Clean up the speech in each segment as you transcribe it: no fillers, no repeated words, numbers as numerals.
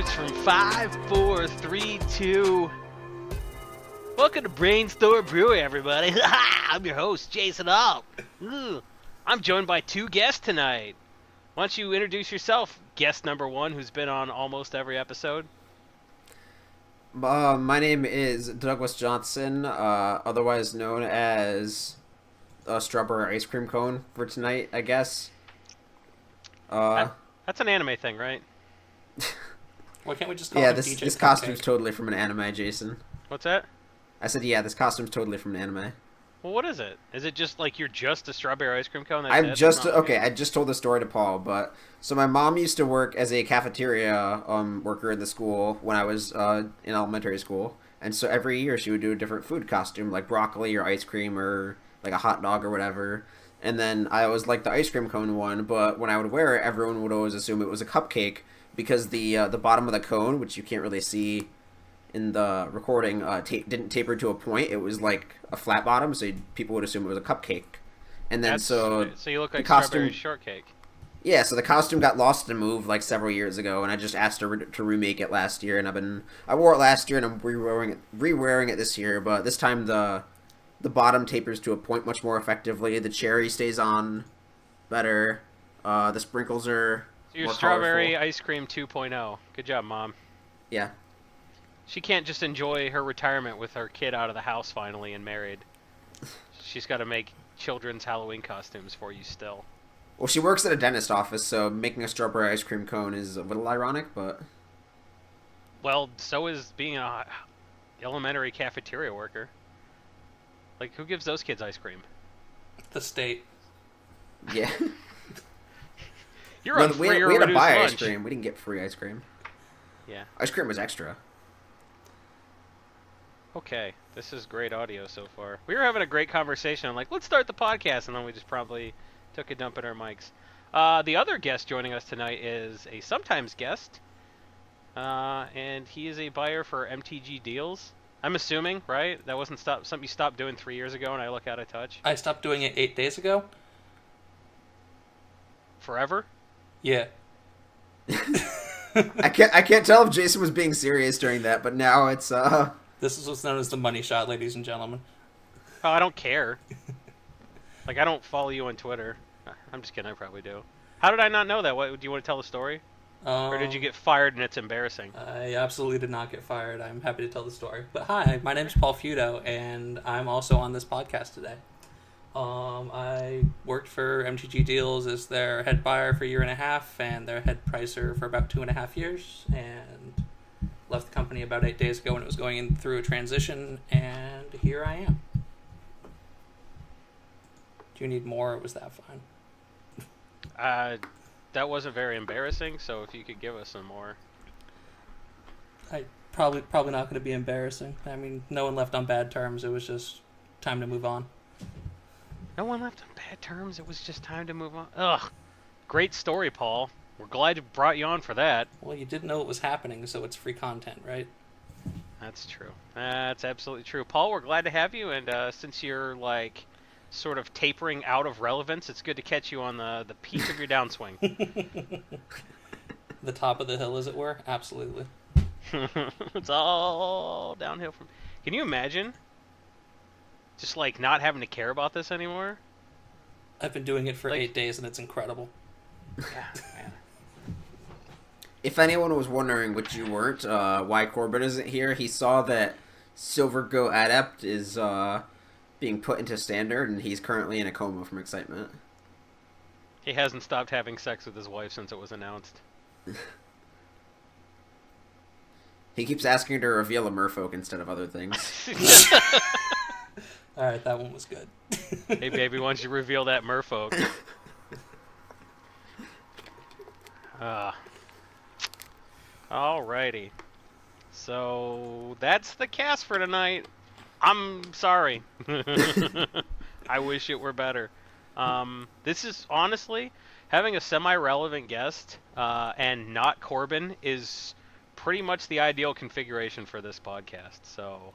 starts from 5, 4, 3, 2. Welcome to Brainstorm Brewery, everybody. I'm your host, Jason Alt. I'm joined by two guests tonight. Why don't you introduce yourself, guest number one, who's been on almost every episode? My name is Douglas Johnson, otherwise known as a strawberry ice cream cone for tonight, I guess. That's an anime thing, right? Why can't we just call him this DJ this Cupcake? costume's totally from an anime, Jason. What's that? I said, yeah, this costume's totally from an anime. Well, what is it? Is it just like you're just a strawberry ice cream cone? That's I'm it? just That's not okay. I just told the story to Paul, but so my mom used to work as a cafeteria worker in the school when I was in elementary school, and so every year she would do a different food costume, like broccoli or ice cream or like a hot dog or whatever. And then I always liked the ice cream cone one, but when I would wear it, everyone would always assume it was a cupcake because the bottom of the cone, which you can't really see in the recording, didn't taper to a point. It was like a flat bottom, so people would assume it was a cupcake. And then so you look like costume, strawberry shortcake. Yeah, so the costume got lost and moved like several years ago, and I just asked her to remake it last year, and I wore it last year, and I'm re-wearing it this year, but this time the bottom tapers to a point much more effectively. The cherry stays on better. The sprinkles are So you're more strawberry colorful. ice cream 2.0. Good job, Mom. Yeah. She can't just enjoy her retirement with her kid out of the house finally and married. She's got to make children's Halloween costumes for you still. Well, she works at a dentist office, so making a strawberry ice cream cone is a little ironic, but... Well, so is being a elementary cafeteria worker. Like, who gives those kids ice cream? The state. Yeah. You're on we free or had to reduced buy lunch. ice cream. We didn't get free ice cream. Yeah. Ice cream was extra. Okay, this is great audio so far. We were having a great conversation. I'm like, let's start the podcast, and then we just probably took a dump at our mics. The other guest joining us tonight is a sometimes guest, and he is a buyer for MTG deals. I'm assuming, right? That wasn't something you stopped doing 3 years ago, and I look out of touch. I stopped doing it 8 days ago. Forever? Yeah. I can't tell if Jason was being serious during that, but now it's This is what's known as the money shot, ladies and gentlemen. Oh, I don't care. Like, I don't follow you on Twitter. I'm just kidding, I probably do. How did I not know that? What, do you want to tell the story? Or did you get fired and it's embarrassing? I absolutely did not get fired. I'm happy to tell the story. But hi, my name is Paul Feudo, and I'm also on this podcast today. I worked for MTG Deals as their head buyer for a year and a half, and their head pricer for about 2.5 years, and left the company about 8 days ago when it was going through a transition, and here I am. Do you need more, or was that fine? That wasn't very embarrassing, so if you could give us some more. Probably not going to be embarrassing. I mean, no one left on bad terms. It was just time to move on. No one left on bad terms. It was just time to move on. Ugh. Great story, Paul. We're glad you brought you on for that. Well, you didn't know it was happening, so it's free content, right? That's true. That's absolutely true. Paul, we're glad to have you, and since you're, like, sort of tapering out of relevance, it's good to catch you on the peak of your downswing. The top of the hill, as it were? Absolutely. It's all downhill from... Can you imagine? Just, like, not having to care about this anymore? I've been doing it for Like- 8 days, and it's incredible. Yeah, man. if anyone was wondering, which you weren't, why Corbin isn't here, he saw that Silver Go Adept is being put into standard, and he's currently in a coma from excitement. He hasn't stopped having sex with his wife since it was announced. He keeps asking her to reveal a merfolk instead of other things. Alright, that one was good. Hey, baby, why don't you reveal that merfolk? Alrighty. So, that's the cast for tonight. I'm sorry. I wish it were better. This is, honestly, having a semi-relevant guest and not Corbin is pretty much the ideal configuration for this podcast. So,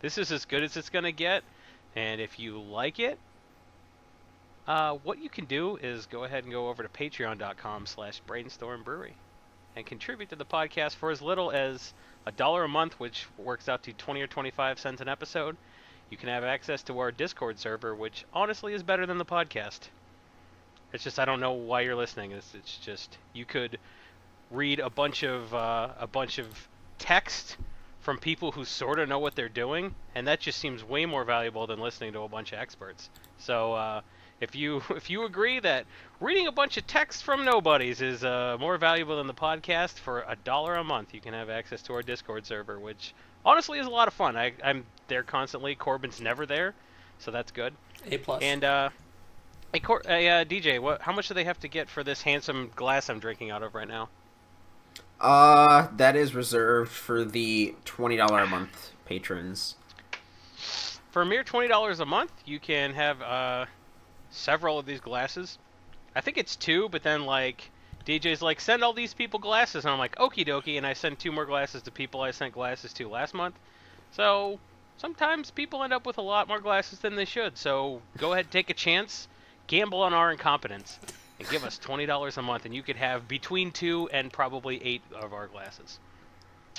this is as good as it's going to get. And if you like it, what you can do is go ahead and go over to patreon.com/brainstormbrewery. and contribute to the podcast for as little as $1 a month, which works out to 20 or 25 cents an episode, you can have access to our Discord server, which honestly is better than the podcast. It's just I don't know why you're listening. It's just you could read a bunch of text from people who sort of know what they're doing, and that just seems way more valuable than listening to a bunch of experts. So if you agree that reading a bunch of text from nobodies is more valuable than the podcast, for $1 a month you can have access to our Discord server, which honestly is a lot of fun. I'm there constantly. Corbin's never there, so that's good. A+. And DJ, how much do they have to get for this handsome glass I'm drinking out of right now? That is reserved for the $20 a month patrons. For a mere $20 a month, you can have several of these glasses. I think it's 2, but then like DJ's like, send all these people glasses, and I'm like, okie dokie, and I send 2 more glasses to people I sent glasses to last month. So sometimes people end up with a lot more glasses than they should. So go ahead, take a chance, gamble on our incompetence, and give us $20 a month, and you could have between 2 and probably 8 of our glasses.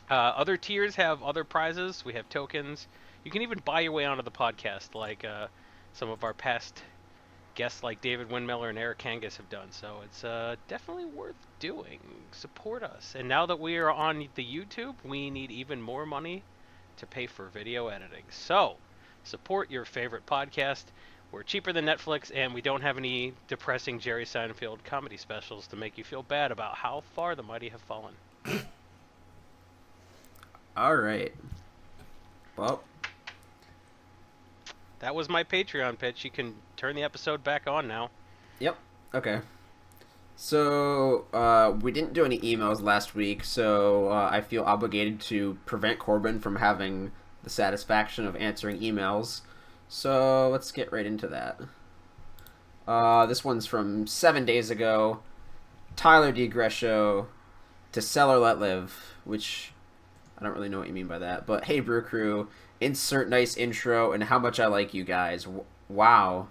Other tiers have other prizes. We have tokens. You can even buy your way onto the podcast, like some of our past guests like David Windmiller and Eric Kangas have done. So it's definitely worth doing. Support us. And now that we are on the YouTube, we need even more money to pay for video editing. So support your favorite podcast. We're cheaper than Netflix, and we don't have any depressing Jerry Seinfeld comedy specials to make you feel bad about how far the mighty have fallen. All right. Well, that was my Patreon pitch. You can turn the episode back on now. Yep. Okay. So, we didn't do any emails last week, so I feel obligated to prevent Corbin from having the satisfaction of answering emails. So, let's get right into that. This one's from 7 days ago. Tyler DeGrescio to Sell or Let Live, which I don't really know what you mean by that. But, hey, Brew Crew, insert nice intro and how much I like you guys. Wow.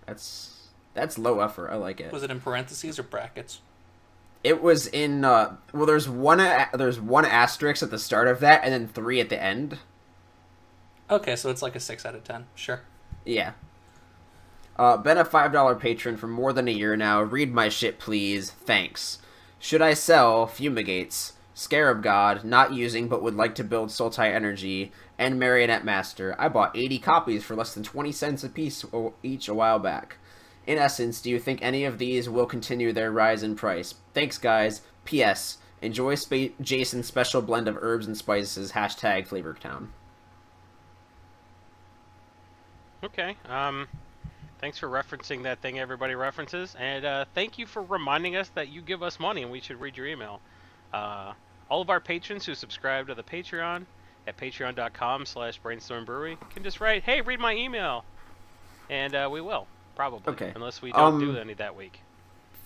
That's low effort. I like it. Was it in parentheses or brackets? It was in, well, there's one asterisk at the start of that and then 3 at the end. Okay, so it's like a 6 out of 10. Sure. Yeah. Been a $5 patron for more than a year now. Read my shit, please. Thanks. Should I sell Fumigates, Scarab God, not using but would like to build Sultai Energy, and Marionette Master? I bought 80 copies for less than 20 cents a piece each a while back. In essence, do you think any of these will continue their rise in price? Thanks, guys. P.S. Enjoy Jason's special blend of herbs and spices. Hashtag Flavortown. Okay. Thanks for referencing that thing everybody references, and thank you for reminding us that you give us money and we should read your email. All of our patrons who subscribe to the Patreon at patreon.com/Brainstorm Brewery can just write, hey, read my email, and we will, probably. Okay. Unless we don't do any that week.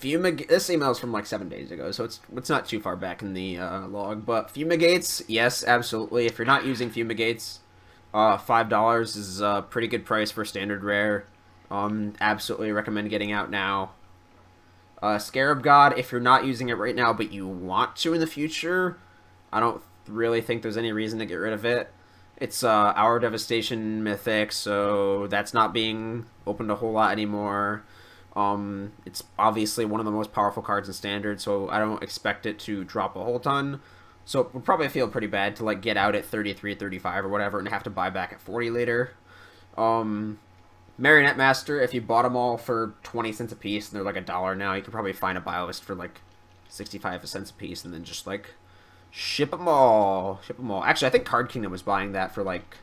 This email is from like 7 days ago, so it's not too far back in the log. But Fumigates, yes, absolutely. If you're not using Fumigates, $5 is a pretty good price for standard rare. Absolutely recommend getting out now. Scarab God, if you're not using it right now but you want to in the future, I don't really think there's any reason to get rid of it. It's Hour Devastation Mythic, so that's not being opened a whole lot anymore. It's obviously one of the most powerful cards in Standard, so I don't expect it to drop a whole ton. So it would probably feel pretty bad to like get out at 33, 35 or whatever and have to buy back at 40 later. Marionette Master, if you bought them all for 20 cents a piece and they're like $1 now, you could probably find a buy list for like 65 cents a piece and then just like ship them all. Actually, I think Card Kingdom was buying that for like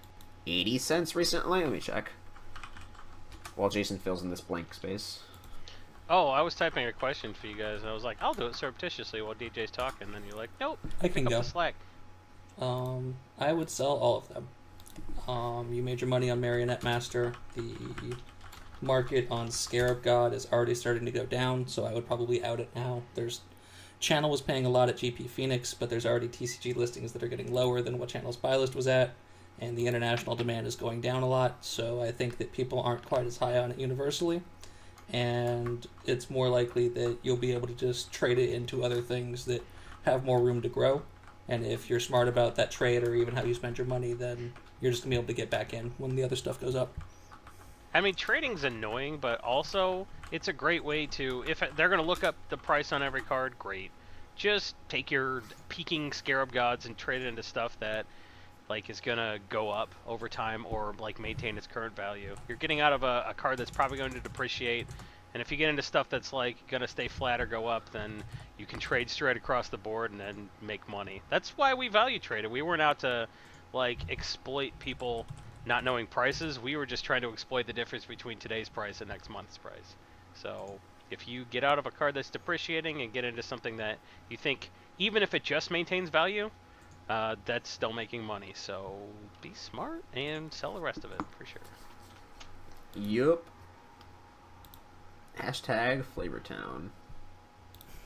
80 cents recently. Let me check. While Jason fills in this blank space. Oh, I was typing a question for you guys. I was like, I'll do it surreptitiously while DJ's talking. And then you're like, nope. I can go. The slack. I would sell all of them. You made your money on Marionette Master. The market on Scarab God is already starting to go down, so I would probably out it now. Channel was paying a lot at GP Phoenix, but there's already TCG listings that are getting lower than what Channel's buy list was at, and the international demand is going down a lot, so I think that people aren't quite as high on it universally. and it's more likely that you'll be able to just trade it into other things that have more room to grow. And if you're smart about that trade or even how you spend your money, then you're just going to be able to get back in when the other stuff goes up. I mean, trading's annoying, but also it's a great way to, if they're going to look up the price on every card, great. Just take your peaking Scarab Gods and trade it into stuff that like is going to go up over time or like maintain its current value. You're getting out of a card that's probably going to depreciate, and if you get into stuff that's like going to stay flat or go up, then you can trade straight across the board and then make money. That's why we value traded. We weren't out to like exploit people not knowing prices. We were just trying to exploit the difference between today's price and next month's price. So if you get out of a card that's depreciating and get into something that you think, even if it just maintains value, that's still making money. So be smart and sell the rest of it for sure. Yup. Hashtag Flavortown.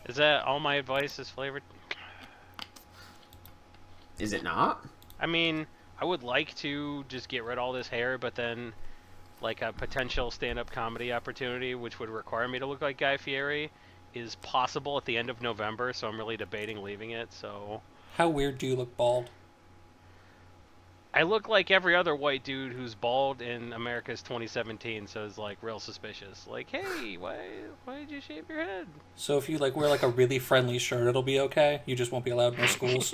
Is that all my advice is flavored? Is it not? I mean, I would like to just get rid of all this hair, but then like a potential stand-up comedy opportunity, which would require me to look like Guy Fieri, is possible at the end of November, so I'm really debating leaving it. So How weird do you look bald? I look like every other white dude who's bald in America's 2017, so it's like real suspicious. Like, hey, why did you shave your head? So if you like wear like a really friendly shirt, it'll be okay? You just won't be allowed in schools?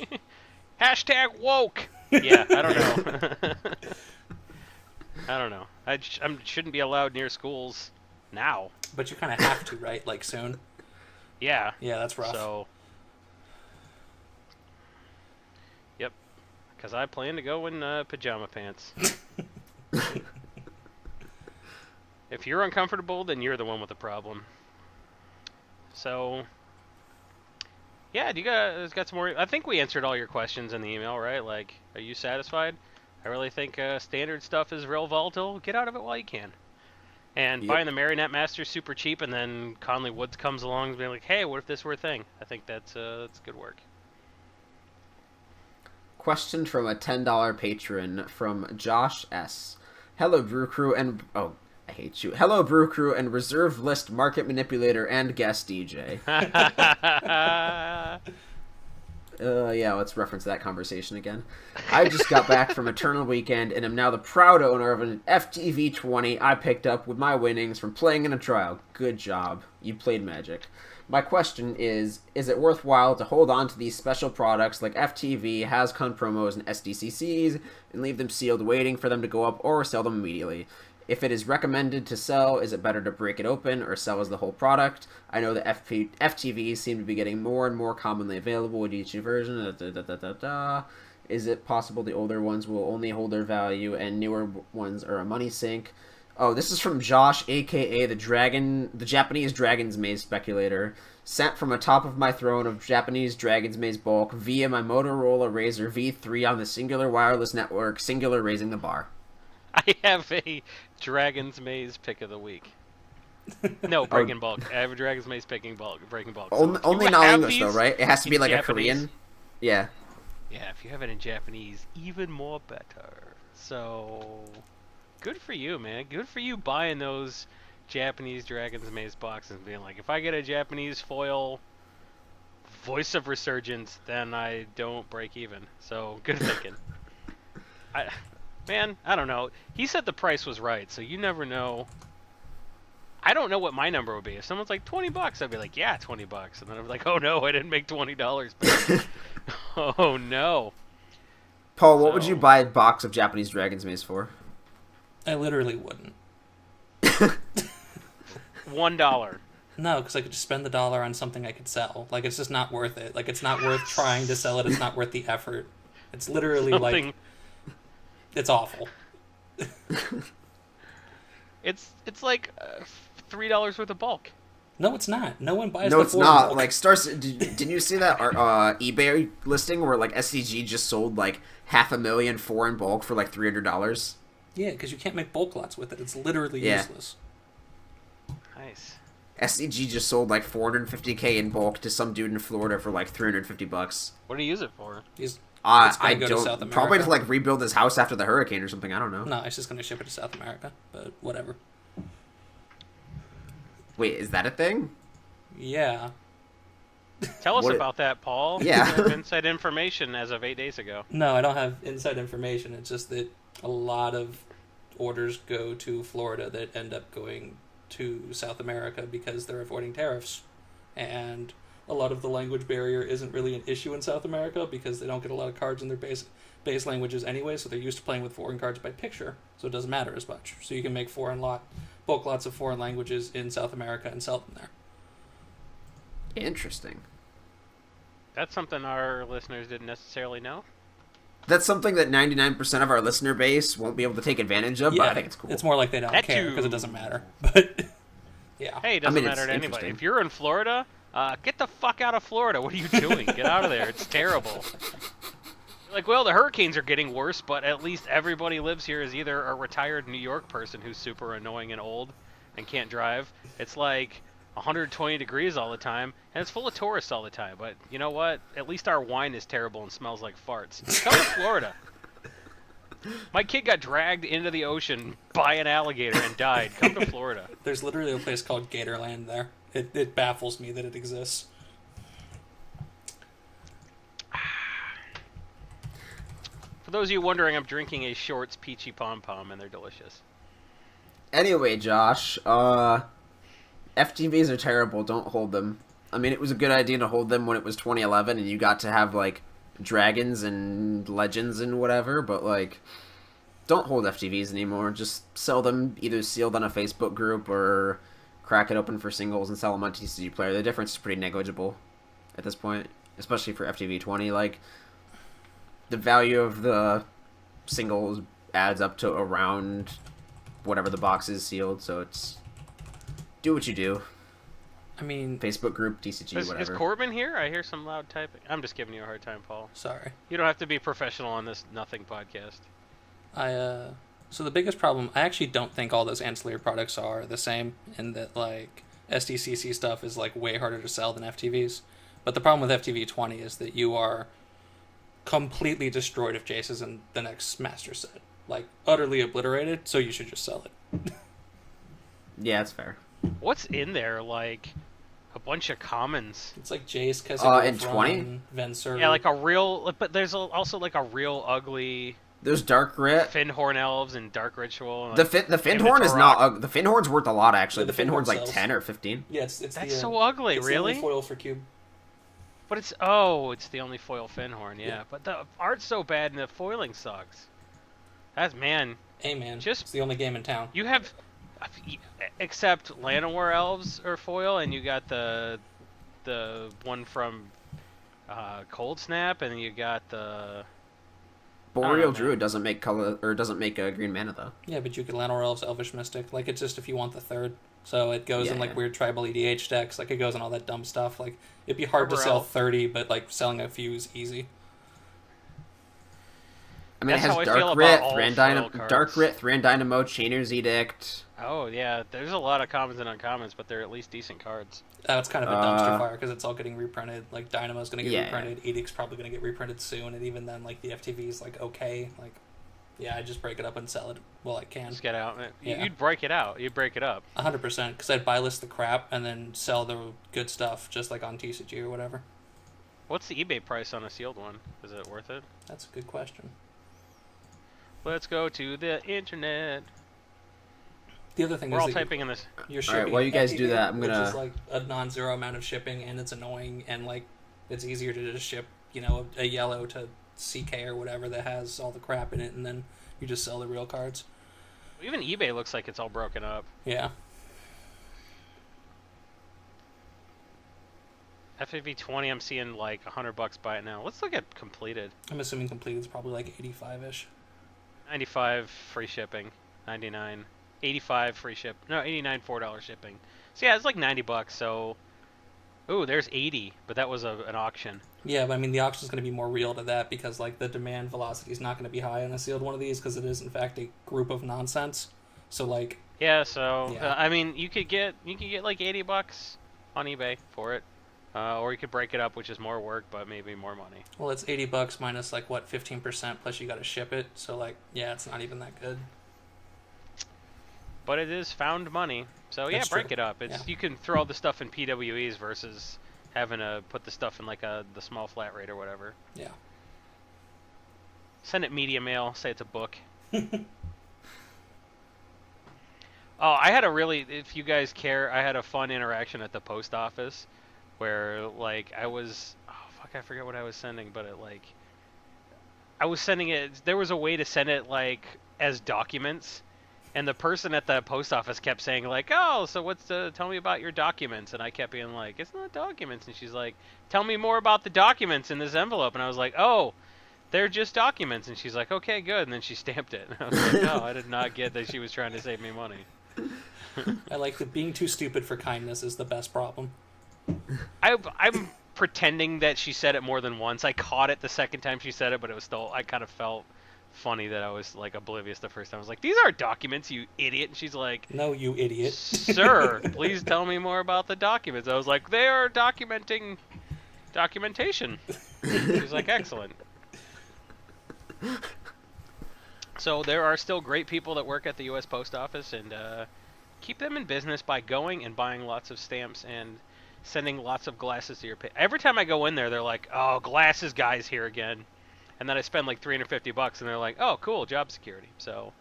Hashtag woke! Yeah, I don't know. I don't know. I shouldn't be allowed near schools now. But you kind of have to, right? Like soon? Yeah. Yeah, that's rough. So, yep. Because I plan to go in pajama pants. If you're uncomfortable, then you're the one with the problem. So, yeah, do you guys got some more? I think we answered all your questions in the email, right? Like, are you satisfied? I really think standard stuff is real volatile. Get out of it while you can. And Yep. buying the Marionette Master's super cheap, and then Conley Woods comes along and being like, hey, what if this were a thing? I think that's good work. Question from a $10 patron from Josh S. Hello, Brew Crew and... Oh, I hate you. Hello, Brew Crew and Reserve List Market Manipulator and Guest DJ. Yeah, let's reference that conversation again. I just got back from Eternal Weekend and am now the proud owner of an FTV-20 I picked up with my winnings from playing in a trial. Good job. You played magic. My question is it worthwhile to hold on to these special products like FTV, HasCon promos, and SDCCs and leave them sealed waiting for them to go up or sell them immediately? If it is recommended to sell, is it better to break it open or sell as the whole product? I know that FTVs seem to be getting more and more commonly available with each new version. Is it possible the older ones will only hold their value and newer ones are a money sink? Oh, this is from Josh, aka the Japanese Dragon's Maze speculator, sent from atop of my throne of Japanese Dragon's Maze bulk via my Motorola Razr V3 on the Singular Wireless Network, Singular raising the bar. I have a Dragon's Maze pick of the week. No, breaking bulk. I have a Dragon's Maze breaking bulk. So Only not English though, right? It has to be like Japanese, a Korean. Yeah. Yeah, if you have it in Japanese, even more better. So, good for you, man. Good for you buying those Japanese Dragon's Maze boxes and being like, if I get a Japanese foil Voice of Resurgence, then I don't break even. So, good thinking. Man, I don't know. He said the price was right, so you never know. I don't know what my number would be. If someone's like $20, I'd be like, yeah, $20. And then I'd be like, oh no, I didn't make $20. Oh no. Paul, what would you buy a box of Japanese Dragon's Maze for? I literally wouldn't. $1. No, because I could just spend the dollar on something I could sell. Like, it's just not worth it. Like, it's not worth trying to sell it. It's not worth the effort. It's literally like... It's awful. It's like $3 worth of bulk. No, it's not. No one buys. No, the it's four not. bulk. Like didn't you see that eBay listing where like SCG just sold like 500,000 for in bulk for like $300? Yeah, because you can't make bulk lots with it. It's literally useless. Nice. SCG just sold like 450K in bulk to some dude in Florida for like $350. What do you use it for? I go to South don't. America. Probably to like rebuild his house after the hurricane or something. I don't know. No, it's just going to ship it to South America. But whatever. Wait, is that a thing? Yeah. Tell us What- about that, Paul. Yeah. You have inside information as of 8 days ago. No, I don't have inside information. It's just that a lot of orders go to Florida that end up going to South America because they're avoiding tariffs. And a lot of the language barrier isn't really an issue in South America because they don't get a lot of cards in their base languages anyway, so they're used to playing with foreign cards by picture, so it doesn't matter as much. So you can make bulk lots of foreign languages in South America and sell them there. Interesting. That's something our listeners didn't necessarily know. That's something that 99% of our listener base won't be able to take advantage of, but I think it's cool. It's more like they don't That care too. because it doesn't matter. But yeah. Hey, it doesn't I mean, matter it's to anybody. interesting. If you're in Florida, get the fuck out of Florida. What are you doing? Get out of there. It's terrible. Like, well, the hurricanes are getting worse, but at least everybody lives here is either a retired New York person who's super annoying and old and can't drive. It's like 120 degrees all the time, and it's full of tourists all the time. But you know what? At least our wine is terrible and smells like farts. Come to Florida. My kid got dragged into the ocean by an alligator and died. Come to Florida. There's literally a place called Gatorland there. It baffles me that it exists. For those of you wondering, I'm drinking a Shorts Peachy Pom Pom, and they're delicious. Anyway, Josh, FTVs are terrible. Don't hold them. I mean, it was a good idea to hold them when it was 2011 and you got to have, like, dragons and legends and whatever, but, like, don't hold FTVs anymore. Just sell them either sealed on a Facebook group or crack it open for singles and sell them on TCG Player. The difference is pretty negligible at this point, especially for FTV 20. Like, the value of the singles adds up to around whatever the box is sealed, so it's... do what you do. I mean, Facebook group, TCG, Is whatever. Corbin here? I hear some loud typing. I'm just giving you a hard time, Paul. sorry. You don't have to be professional on this nothing podcast. So the biggest problem, I actually don't think all those ancillary products are the same in that, like, SDCC stuff is, like, way harder to sell than FTVs. But the problem with FTV 20 is that you are completely destroyed if Jace is in the next master set. Like, utterly obliterated, so you should just sell it. Yeah, that's fair. What's in there? Like a bunch of commons. It's like Jace, in 20? Venser. Yeah, like a real. But there's also like a real ugly There's Dark Grit. Finhorn elves and Dark Ritual. And The like Finhorn is Immature not... Rock. the Finhorn's worth a lot, actually. Yeah, the the Finhorn's Finhorn like sells. 10 or 15. Yeah, it's That's the, so ugly, it's really. the only foil for Cube. But it's the only foil Finhorn. Yeah, but the art's so bad and the foiling sucks. That's man. Hey, man. Just- It's the only game in town. You have, except Llanowar elves are foil, and you got the one from Cold Snap, and you got the. Boreal man. Druid doesn't make color... or doesn't make a green mana, though. Yeah, but you could Llanowar Elves, Elvish Mystic. Like, it's just if you want the third. So it goes in, Yeah, like, yeah. weird tribal EDH decks. Like, it goes in all that dumb stuff. Like, it'd be hard to Arbor sell Elf. 30, but, like, selling a few is easy. I mean, That's it how I has feel Dark about Grit, all Thran foil Dynamo, cards. Dark Grit, Thran Dynamo, Chainer's Edict. Oh yeah, there's a lot of commons and uncommons, but they're at least decent cards. It's kind of a dumpster fire because it's all getting reprinted. Like, Dynamo's going to get Yeah. reprinted. Edict's probably going to get reprinted soon. And even then, like, the FTV's, like, okay. Like, yeah, I just break it up and sell it while I can. Just get out. Yeah. You'd break it out. You'd break it up. 100%. Because I'd buy list the crap and then sell the good stuff just, like, on TCG or whatever. What's the eBay price on a sealed one? Is it worth it? That's a good question. Let's go to the internet. The other thing We're is all that typing in this. you're All right, shipping while you guys do FTV, that, I'm which gonna- is like a non-zero amount of shipping, and it's annoying, and like it's easier to just ship, you know, a yellow to CK or whatever that has all the crap in it, and then you just sell the real cards. Even eBay looks like it's all broken up. Yeah, FAV 20, I'm seeing like $100 buy it now. Let's look at completed. I'm assuming complete is probably like 85-ish. 95 free shipping. 99. 85 free ship. No, 89 $4 shipping. So yeah, it's like $90. So, ooh, there's 80, but that was an auction. Yeah, but I mean the auction's going to be more real to that because like the demand velocity is not going to be high on a sealed one of these because it is in fact a group of nonsense. So like, Yeah, so Yeah. I mean, you could get like $80 on eBay for it, or you could break it up, which is more work but maybe more money. well, it's $80 minus like what 15% plus you got to ship it. So like, yeah, it's not even that good. But it is found money. So yeah, That's break true. it up. It's Yeah. You can throw the stuff in PWEs versus having to put the stuff in like the small flat rate or whatever. Yeah. Send it media mail. Say it's a book. Oh, I had a really, if you guys care, I had a fun interaction at the post office where, like, oh, fuck, I forget what I was sending, but I was sending it, there was a way to send it, like, as documents, and the person at the post office kept saying, like, oh, so tell me about your documents, and I kept being like, it's not documents, and she's like, tell me more about the documents in this envelope, and I was like, oh, they're just documents, and she's like, okay, good, and then she stamped it, and I was like, no, I did not get that she was trying to save me money. I like that being too stupid for kindness is the best problem. I'm pretending that she said it more than once. I caught it the second time she said it, but it was still, I kind of felt funny that I was like oblivious the first time. I was like, these aren't documents, you idiot. And she's like, No, you idiot. sir, please tell me more about the documents. I was like, they are documentation. She's like, excellent. So there are still great people that work at the U.S. Post Office, and keep them in business by going and buying lots of stamps and sending lots of glasses to your Every time I go in there, they're like, oh, glasses guy's here again. And then I spend like $350, and they're like, oh, cool, job security. So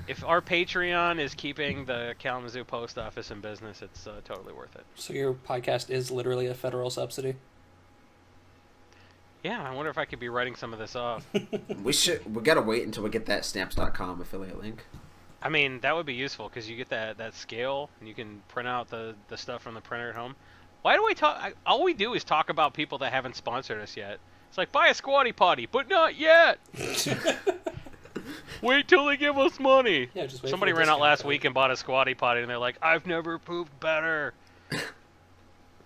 if our Patreon is keeping the Kalamazoo Post Office in business, it's totally worth it. So your podcast is literally a federal subsidy? Yeah, I wonder if I could be writing some of this off. We gotta wait until we get that stamps.com affiliate link. I mean, that would be useful because you get that scale and you can print out the stuff from the printer at home. Why do we talk? All we do is talk about people that haven't sponsored us yet. It's like, buy a squatty potty, but not yet. Wait till they give us money. Yeah, just wait. Somebody for ran out discount last code. week and bought a squatty potty, and they're like, I've never pooped better.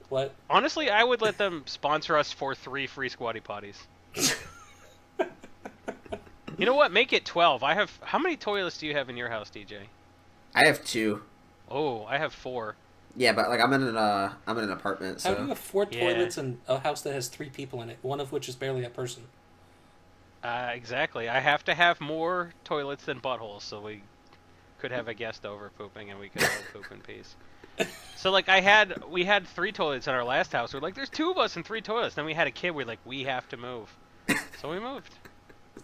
What? Honestly, I would let them sponsor us for 3 free squatty potties. You know what? Make it 12. How many toilets do you have in your house, DJ? I have 2. Oh, I have 4. Yeah, but like I'm in an apartment, so How do you have 4 Yeah. toilets in a house that has 3 people in it, one of which is barely a person? Exactly. I have to have more toilets than buttholes, so we could have a guest over pooping, and we could all poop in peace. So like we had 3 toilets in our last house. We're like, there's 2 of us and 3 toilets. Then we had a kid. We're like, we have to move. So we moved.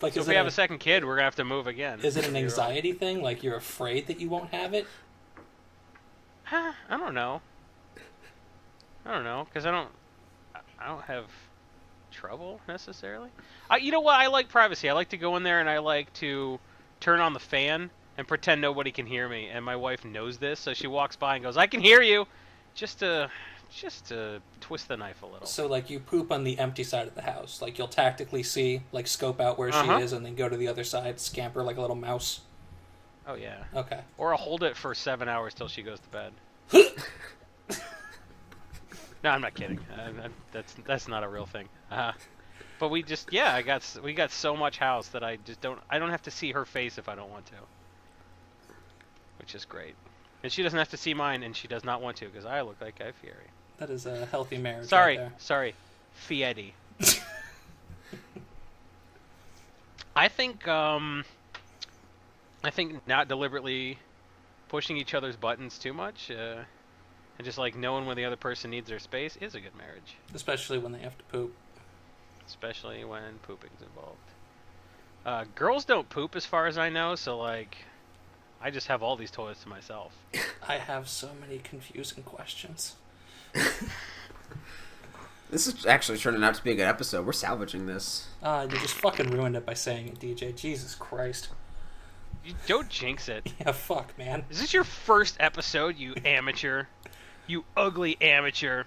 Like, So if we have a second kid, we're gonna have to move again. Is it an anxiety thing? Like you're afraid that you won't have it? I don't know. Because I don't have trouble necessarily. You know what? I like privacy. I like to go in there and I like to turn on the fan and pretend nobody can hear me. And my wife knows this, so she walks by and goes, "I can hear you," just to twist the knife a little. So like you poop on the empty side of the house. Like you'll tactically see, like scope out where Uh-huh. she is, and then go to the other side, scamper like a little mouse. Oh yeah. Okay. Or I'll hold it for 7 hours till she goes to bed. No, I'm not kidding. That's not a real thing. But we got so much house that I don't have to see her face if I don't want to, which is great. And she doesn't have to see mine, and she does not want to because I look like Guy Fieri. That is a healthy marriage. Sorry, Right Fieri. I think not deliberately pushing each other's buttons too much, and just like knowing when the other person needs their space is a good marriage. there. Especially when they have to poop. Especially when pooping's involved. Girls don't poop as far as I know, so like, I just have all these toilets to myself. I have so many confusing questions. this is actually turning out to be a good episode. We're salvaging this. You just fucking ruined it by saying it, DJ. Jesus Christ. You don't jinx it. Yeah, fuck, man. Is this your first episode, you amateur? You ugly amateur.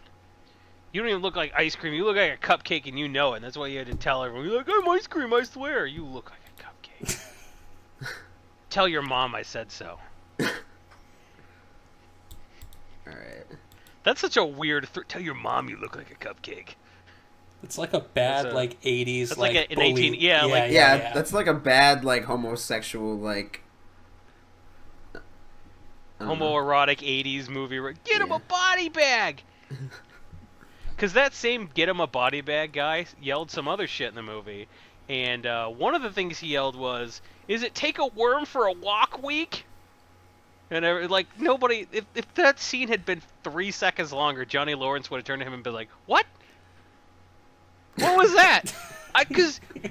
You don't even look like ice cream. You look like a cupcake and you know it. And that's why you had to tell everyone. You're like, I'm ice cream, I swear. You look like a cupcake. Tell your mom I said so. Alright. That's such a weird... Tell your mom you look like a cupcake. It's like a bad, That's like, 80s, that's like, like an bully. 18 yeah, like- Yeah, that's like a bad, like, homosexual, like... I don't know. Homoerotic 80s movie. Get him Yeah. a body bag! Because that same get him a body bag guy yelled some other shit in the movie. And one of the things he yelled was, is it take a worm for a walk week? And like nobody, if that scene had been 3 seconds longer, Johnny Lawrence would have turned to him and been like, "What? What was that?"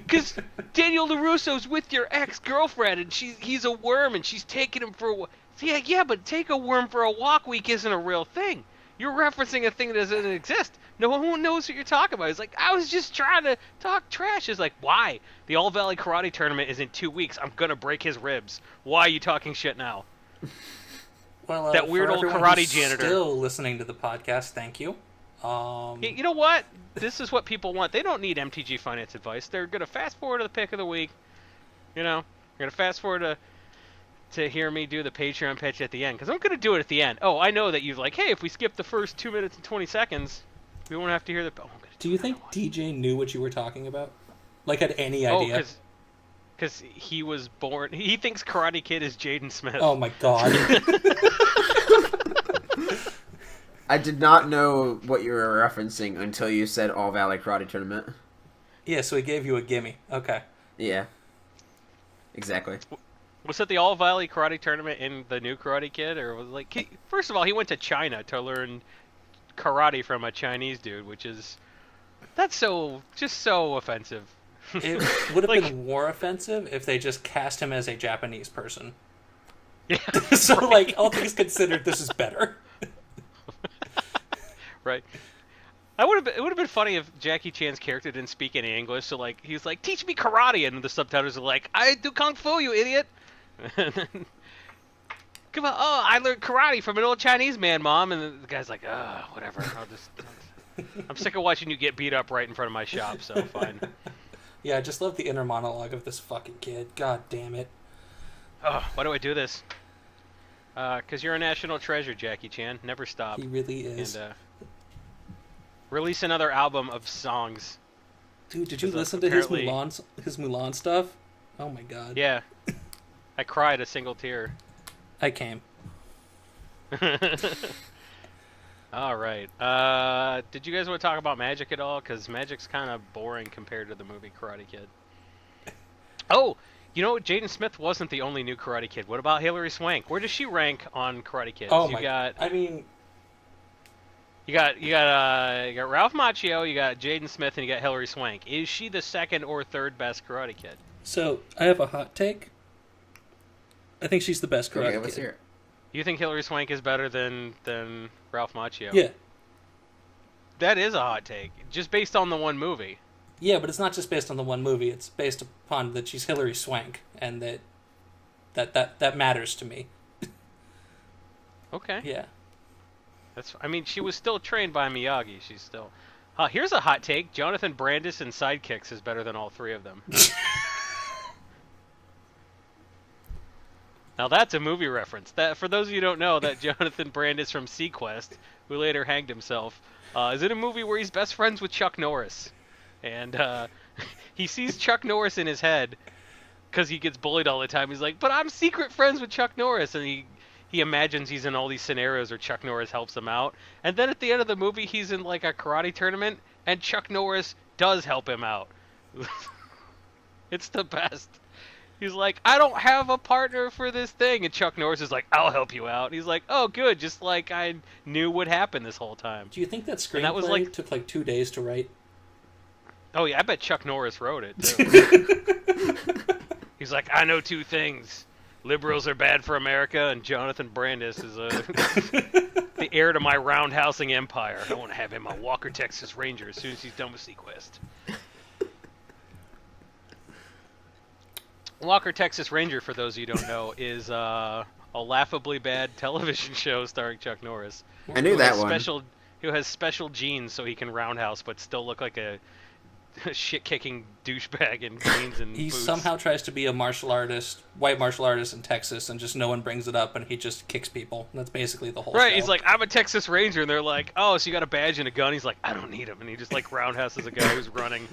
Cause Daniel LaRusso's with your ex-girlfriend and he's a worm and she's taking him for a walk. Yeah, but take a worm for a walk week isn't a real thing. You're referencing a thing that doesn't exist. No one knows what you're talking about. He's like, I was just trying to talk trash. It's like, why? The All Valley Karate Tournament is in 2 weeks. I'm gonna break his ribs. Why are you talking shit now? Well, that weird old karate janitor. Still listening to the podcast, thank you. You know what? This is what people want. They don't need MTG finance advice. They're gonna fast forward to the pick of the week. You know, they're gonna fast forward to hear me do the Patreon pitch at the end, because I'm gonna do it at the end. Oh, I know that you've like, hey, if we skip the first 2 minutes and 20 seconds, we won't have to hear the. Oh, do you think DJ knew what you were talking about? Like, had any idea? Oh, because he was born. He thinks Karate Kid is Jaden Smith. Oh my god. I did not know what you were referencing until you said All Valley Karate Tournament. Yeah, so he gave you a gimme. Okay. Yeah. Exactly. Was it the All Valley Karate Tournament in the new Karate Kid, or was it like? First of all, he went to China to learn karate from a Chinese dude, that's so offensive. It would have been more offensive if they just cast him as a Japanese person. Yeah. So, right. like, all things considered, this is better. Right. It would have been funny if Jackie Chan's character didn't speak any English, so like he's like, "Teach me karate," and the subtitles are like, "I do kung fu, you idiot." Come on, oh, I learned karate from an old Chinese man, Mom, and the guy's like, whatever. I'm sick of watching you get beat up right in front of my shop, so fine. Yeah, I just love the inner monologue of this fucking kid. God damn it. Oh, why do I do this? Because you're a national treasure, Jackie Chan. Never stop. He really is. And release another album of songs. Dude, did you listen to his Mulan stuff? Oh my god. Yeah. I cried a single tear. I came. All right. Did you guys want to talk about Magic at all? Because Magic's kind of boring compared to the movie Karate Kid. Oh, you know, Jaden Smith wasn't the only new Karate Kid. What about Hilary Swank? Where does she rank on Karate Kids? Oh You got Ralph Macchio, you got Jaden Smith, and you got Hilary Swank. Is she the second or third best Karate Kid? So, I have a hot take. I think she's the best Karate Okay, Kid. let's hear it. You think Hilary Swank is better than Ralph Macchio? Yeah. That is a hot take, just based on the one movie. Yeah, but it's not just based on the one movie. It's based upon that she's Hilary Swank, and that matters to me. Okay. Yeah. I mean, she was still trained by Miyagi. She's still... here's a hot take. Jonathan Brandis in Sidekicks is better than all three of them. Now that's a movie reference. That, for those of you who don't know, that Jonathan Brandis from Sequest, who later hanged himself, is in a movie where he's best friends with Chuck Norris. And he sees Chuck Norris in his head because he gets bullied all the time. He's like, but I'm secret friends with Chuck Norris. And he imagines he's in all these scenarios where Chuck Norris helps him out. And then at the end of the movie, he's in like a karate tournament, and Chuck Norris does help him out. It's the best. He's like, I don't have a partner for this thing. And Chuck Norris is like, I'll help you out. And he's like, oh, good. Just like I knew would happen this whole time. Do you think that screenplay took like 2 days to write? Oh, yeah. I bet Chuck Norris wrote it, too. He's like, I know two things. Liberals are bad for America, and Jonathan Brandis is the heir to my roundhousing empire. I want to have him on Walker, Texas Ranger as soon as he's done with Sequest. Walker, Texas Ranger, for those of you who don't know, is a laughably bad television show starring Chuck Norris. I knew that one. Who has special genes so he can roundhouse but still look like a shit-kicking douchebag in jeans and He boots. somehow tries to be a white martial artist in Texas, and just no one brings it up, and he just kicks people. That's basically the whole show. Right, he's like, I'm a Texas Ranger, and they're like, oh, so you got a badge and a gun? He's like, I don't need them, and he just like roundhouses a guy who's running.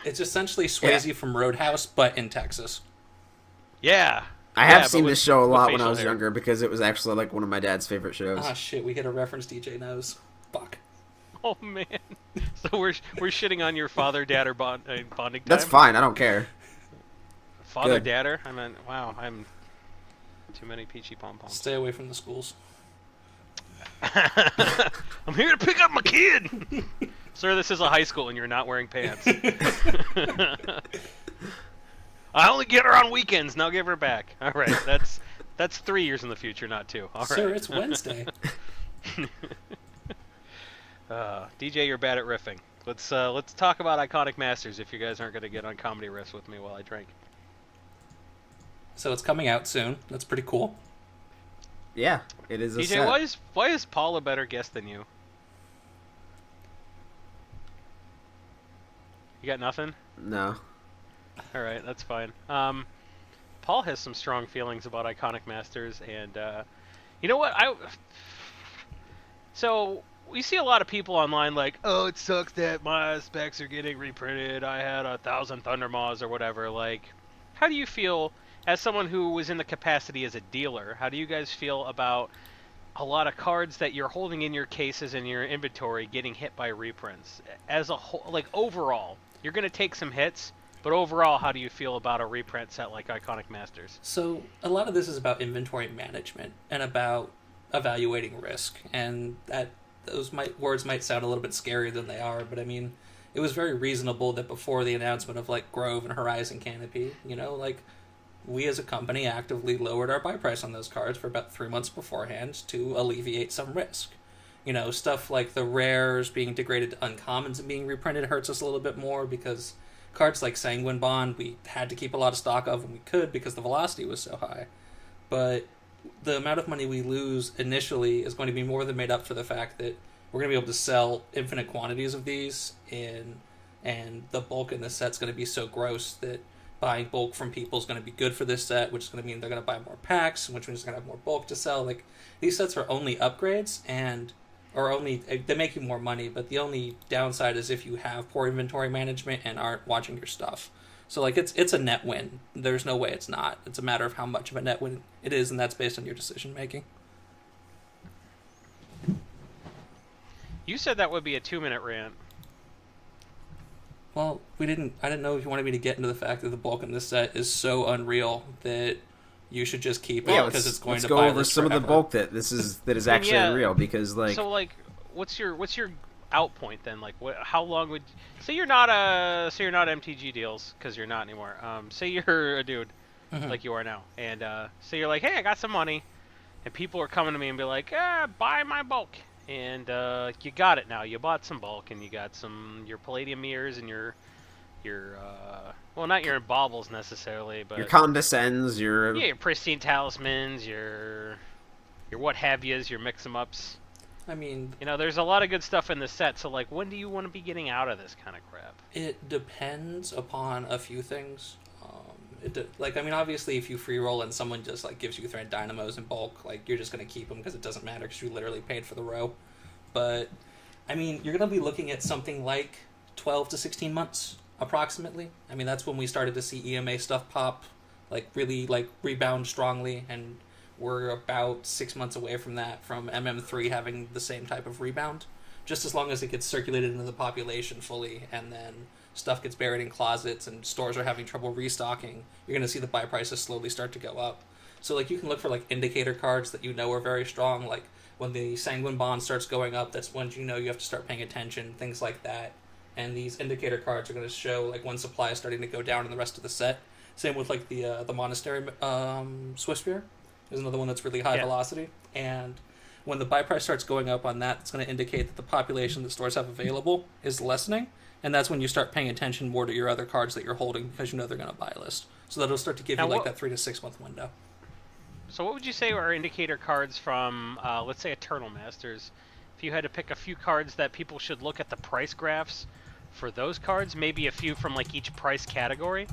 It's essentially Swayze from Roadhouse, but in Texas. Yeah. I have but seen with- this show a with lot when I facial was hair. younger because it was actually like one of my dad's favorite shows. Ah, shit, we hit a reference DJ knows. Fuck. Oh man, so we're shitting on your father, dad, or bonding time. That's fine. I don't care. Father, Good. dadder. I mean, wow. Too many peachy pom-poms. Stay away from the schools. I'm here to pick up my kid! Sir, this is a high school and you're not wearing pants. I only get her on weekends. Now give her back. All right, that's 3 years in the future, not 2. All right. Sir, it's Wednesday. DJ, you're bad at riffing. Let's talk about Iconic Masters if you guys aren't going to get on comedy riffs with me while I drink. So it's coming out soon. That's pretty cool. Yeah, it is a DJ, set. why is Paul a better guest than you? You got nothing? No. All right, that's fine. Paul has some strong feelings about Iconic Masters, and you know what? So we see a lot of people online like, oh, it sucks that my specs are getting reprinted. I had 1,000 Thundermaws or whatever. Like, how do you feel as someone who was in the capacity as a dealer? How do you guys feel about a lot of cards that you're holding in your cases and your inventory getting hit by reprints? As a whole, like overall, you're going to take some hits, but overall, how do you feel about a reprint set like Iconic Masters? So a lot of this is about inventory management and about evaluating risk, and that those words might sound a little bit scarier than they are, but I mean, it was very reasonable that before the announcement of like Grove and Horizon Canopy, like we as a company actively lowered our buy price on those cards for about 3 months beforehand to alleviate some risk. Stuff like the rares being degraded to uncommons and being reprinted hurts us a little bit more because cards like Sanguine Bond we had to keep a lot of stock of when we could because the velocity was so high. But the amount of money we lose initially is going to be more than made up for the fact that we're going to be able to sell infinite quantities of these and the bulk in the set's going to be so gross that buying bulk from people is going to be good for this set, which is going to mean they're going to buy more packs, which means they're going to have more bulk to sell. Like, these sets are only upgrades they make you more money, but the only downside is if you have poor inventory management and aren't watching your stuff. So like it's a net win. There's no way it's not. It's a matter of how much of a net win it is, and that's based on your decision making. You said that would be a 2-minute rant. Well, I didn't know if you wanted me to get into the fact that the bulk in this set is so unreal that you should just keep it because it's going to buy let's go over this some of the forever. bulk that is actually unreal because So like, what's your out point then? Like, how long would say you're not MTG deals because you're not anymore. Say you're a dude like you are now, and say you're like, hey, I got some money, and people are coming to me and be like, buy my bulk, and you got it now. You bought some bulk, and you got your Palladium mirrors and your well, not your baubles necessarily, but your condescends, your pristine talismans, your what have yous, your mix 'em ups. I mean, there's a lot of good stuff in this set. So like, when do you want to be getting out of this kind of crap? it depends upon a few things. Obviously, if you free roll and someone just like gives you Thread Dynamos in bulk, like you're just gonna keep them because it doesn't matter because you literally paid for the row. But I mean, you're gonna be looking at something like 12 to 16 months. Approximately. I mean, that's when we started to see EMA stuff pop, like really like rebound strongly, and we're about 6 months away from that, from MM3 having the same type of rebound. Just as long as it gets circulated into the population fully, and then stuff gets buried in closets and stores are having trouble restocking, you're going to see the buy prices slowly start to go up. So like you can look for like indicator cards that are very strong, like when the Sanguine Bond starts going up, that's when you have to start paying attention, things like that. And these indicator cards are going to show like when supply is starting to go down in the rest of the set. Same with like the Monastery Swiftspear is another one that's really high velocity. And when the buy price starts going up on that, it's going to indicate that the population that stores have available is lessening. And that's when you start paying attention more to your other cards that you're holding because they're going to buy list. So that'll start to give you that 3 to 6 month window. So what would you say are indicator cards from, let's say, Eternal Masters? If you had to pick a few cards that people should look at the price graphs for those cards, maybe a few from like each price category.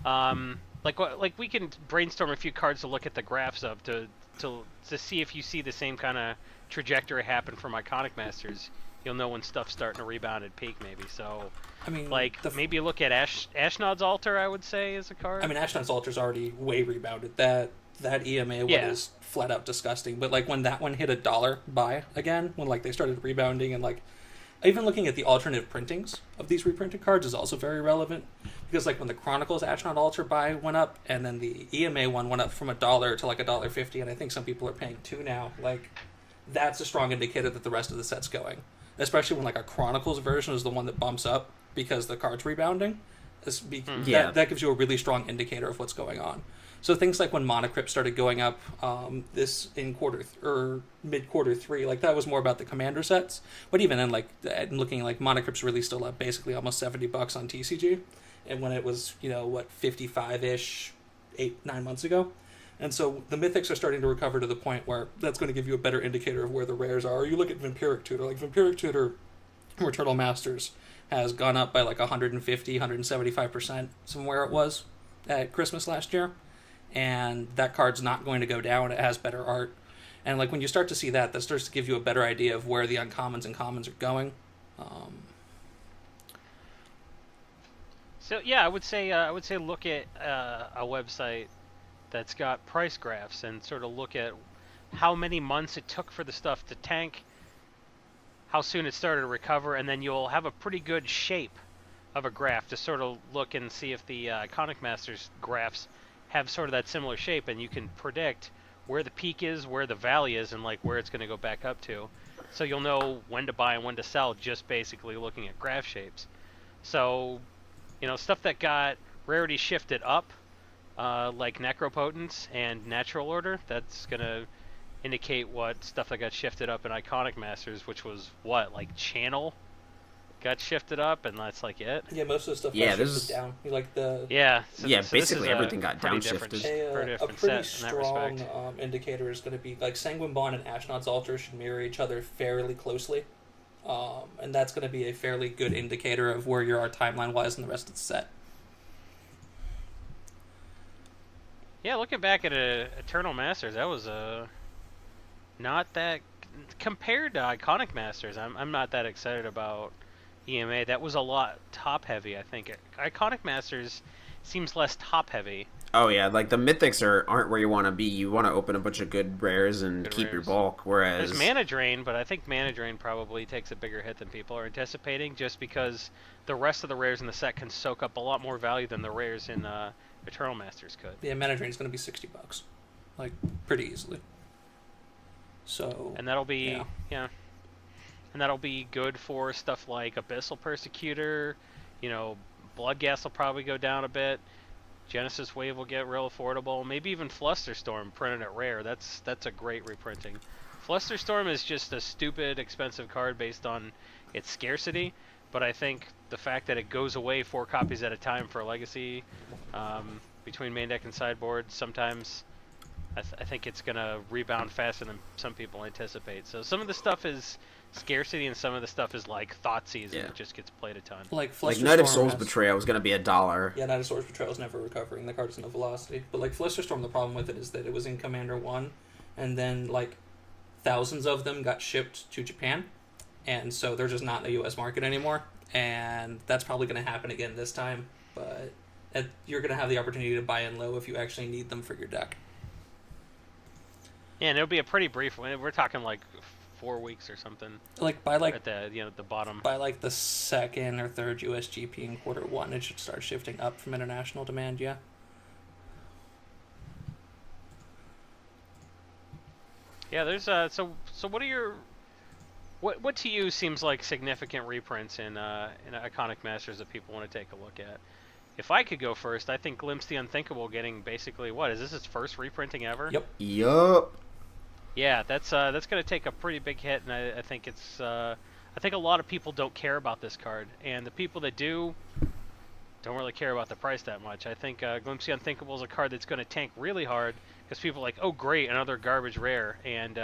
Like we can brainstorm a few cards to look at the graphs of to see if you see the same kind of trajectory happen from Iconic Masters. You'll know when stuff's starting to rebound at peak, maybe. So, I mean, maybe look at Ashnod's Altar, I would say, is a card. I mean, Ashnod's Altar's already way rebounded. That EMA one is flat out disgusting. But like when that one hit $1 buy again, when like they started rebounding and like even looking at the alternative printings of these reprinted cards is also very relevant, because like when the Chronicles Astronaut Ultra buy went up, and then the EMA one went up from $1 to like $1.50, and I think some people are paying $2 now. Like, that's a strong indicator that the rest of the set's going. Especially when like a Chronicles version is the one that bumps up because the card's rebounding. That gives you a really strong indicator of what's going on. So things like when Monocrypt started going up this in mid quarter 3, like that was more about the Commander sets. But even then, like looking like Monocrypt's really still up basically almost $70 on TCG, and when it was 55-ish 8-9 months ago. And so the Mythics are starting to recover to the point where that's going to give you a better indicator of where the rares are. Or you look at Vampiric Tutor, like Vampiric Tutor or Eternal Masters has gone up by like 150, 175% from where it was at Christmas last year. And that card's not going to go down. It has better art. And like when you start to see that starts to give you a better idea of where the uncommons and commons are going. So yeah, I would say look at a website that's got price graphs and sort of look at how many months it took for the stuff to tank, how soon it started to recover, and then you'll have a pretty good shape of a graph to sort of look and see if the Iconic Masters graphs have sort of that similar shape, and you can predict where the peak is, where the valley is, and like where it's going to go back up to. So you'll know when to buy and when to sell just basically looking at graph shapes. So, stuff that got rarity shifted up, like Necropotence and Natural Order, that's going to indicate what stuff that got shifted up in Iconic Masters, which was what, like Channel got shifted up, and that's like it. Yeah, most of the stuff got shifted down. You like the so basically everything got downshifted. A pretty strong indicator is going to be like Sanguine Bond and Astronaut's Altar should mirror each other fairly closely, and that's going to be a fairly good indicator of where you are timeline-wise in the rest of the set. Yeah, looking back at Eternal Masters, that was not that compared to Iconic Masters. I'm not that excited about EMA. That was a lot top heavy. I think Iconic Masters seems less top heavy. Oh yeah, like the Mythics aren't where you want to be. You want to open a bunch of good rares and keep your bulk. Whereas there's Mana Drain, but I think Mana Drain probably takes a bigger hit than people are anticipating, just because the rest of the rares in the set can soak up a lot more value than the rares in Eternal Masters could. Yeah, Mana Drain is going to be $60, like pretty easily. So and that'll be and that'll be good for stuff like Abyssal Persecutor. Bloodghast will probably go down a bit. Genesis Wave will get real affordable. Maybe even Flusterstorm printed at rare. That's a great reprinting. Flusterstorm is just a stupid expensive card based on its scarcity, but I think the fact that it goes away 4 copies at a time for Legacy, between main deck and sideboard, sometimes I think it's going to rebound faster than some people anticipate. So some of the stuff is scarcity and some of the stuff is like Thoughtseize and it just gets played a ton. Like Night of Souls Betrayal was going to be $1. Yeah, Night of Souls Betrayal is never recovering. The card doesn't have velocity. But like Flusterstorm, the problem with it is that it was in Commander 1, and then like thousands of them got shipped to Japan, and so they're just not in the U.S. market anymore. And that's probably going to happen again this time. But you're going to have the opportunity to buy in low if you actually need them for your deck. Yeah, and it'll be a pretty brief one. We're talking like 4 weeks or something. Like by like at the bottom. By like the second or third USGP in quarter 1, it should start shifting up from international demand. Yeah. Yeah, there's so what are your what to you seems like significant reprints in Iconic Masters that people want to take a look at? If I could go first, I think Glimpse the Unthinkable getting basically is this its first reprinting ever? Yup. Yeah, that's going to take a pretty big hit, and I think it's I think a lot of people don't care about this card, and the people that do don't really care about the price that much. I think Glimpse the Unthinkable is a card that's going to tank really hard because people are like, oh great, another garbage rare, and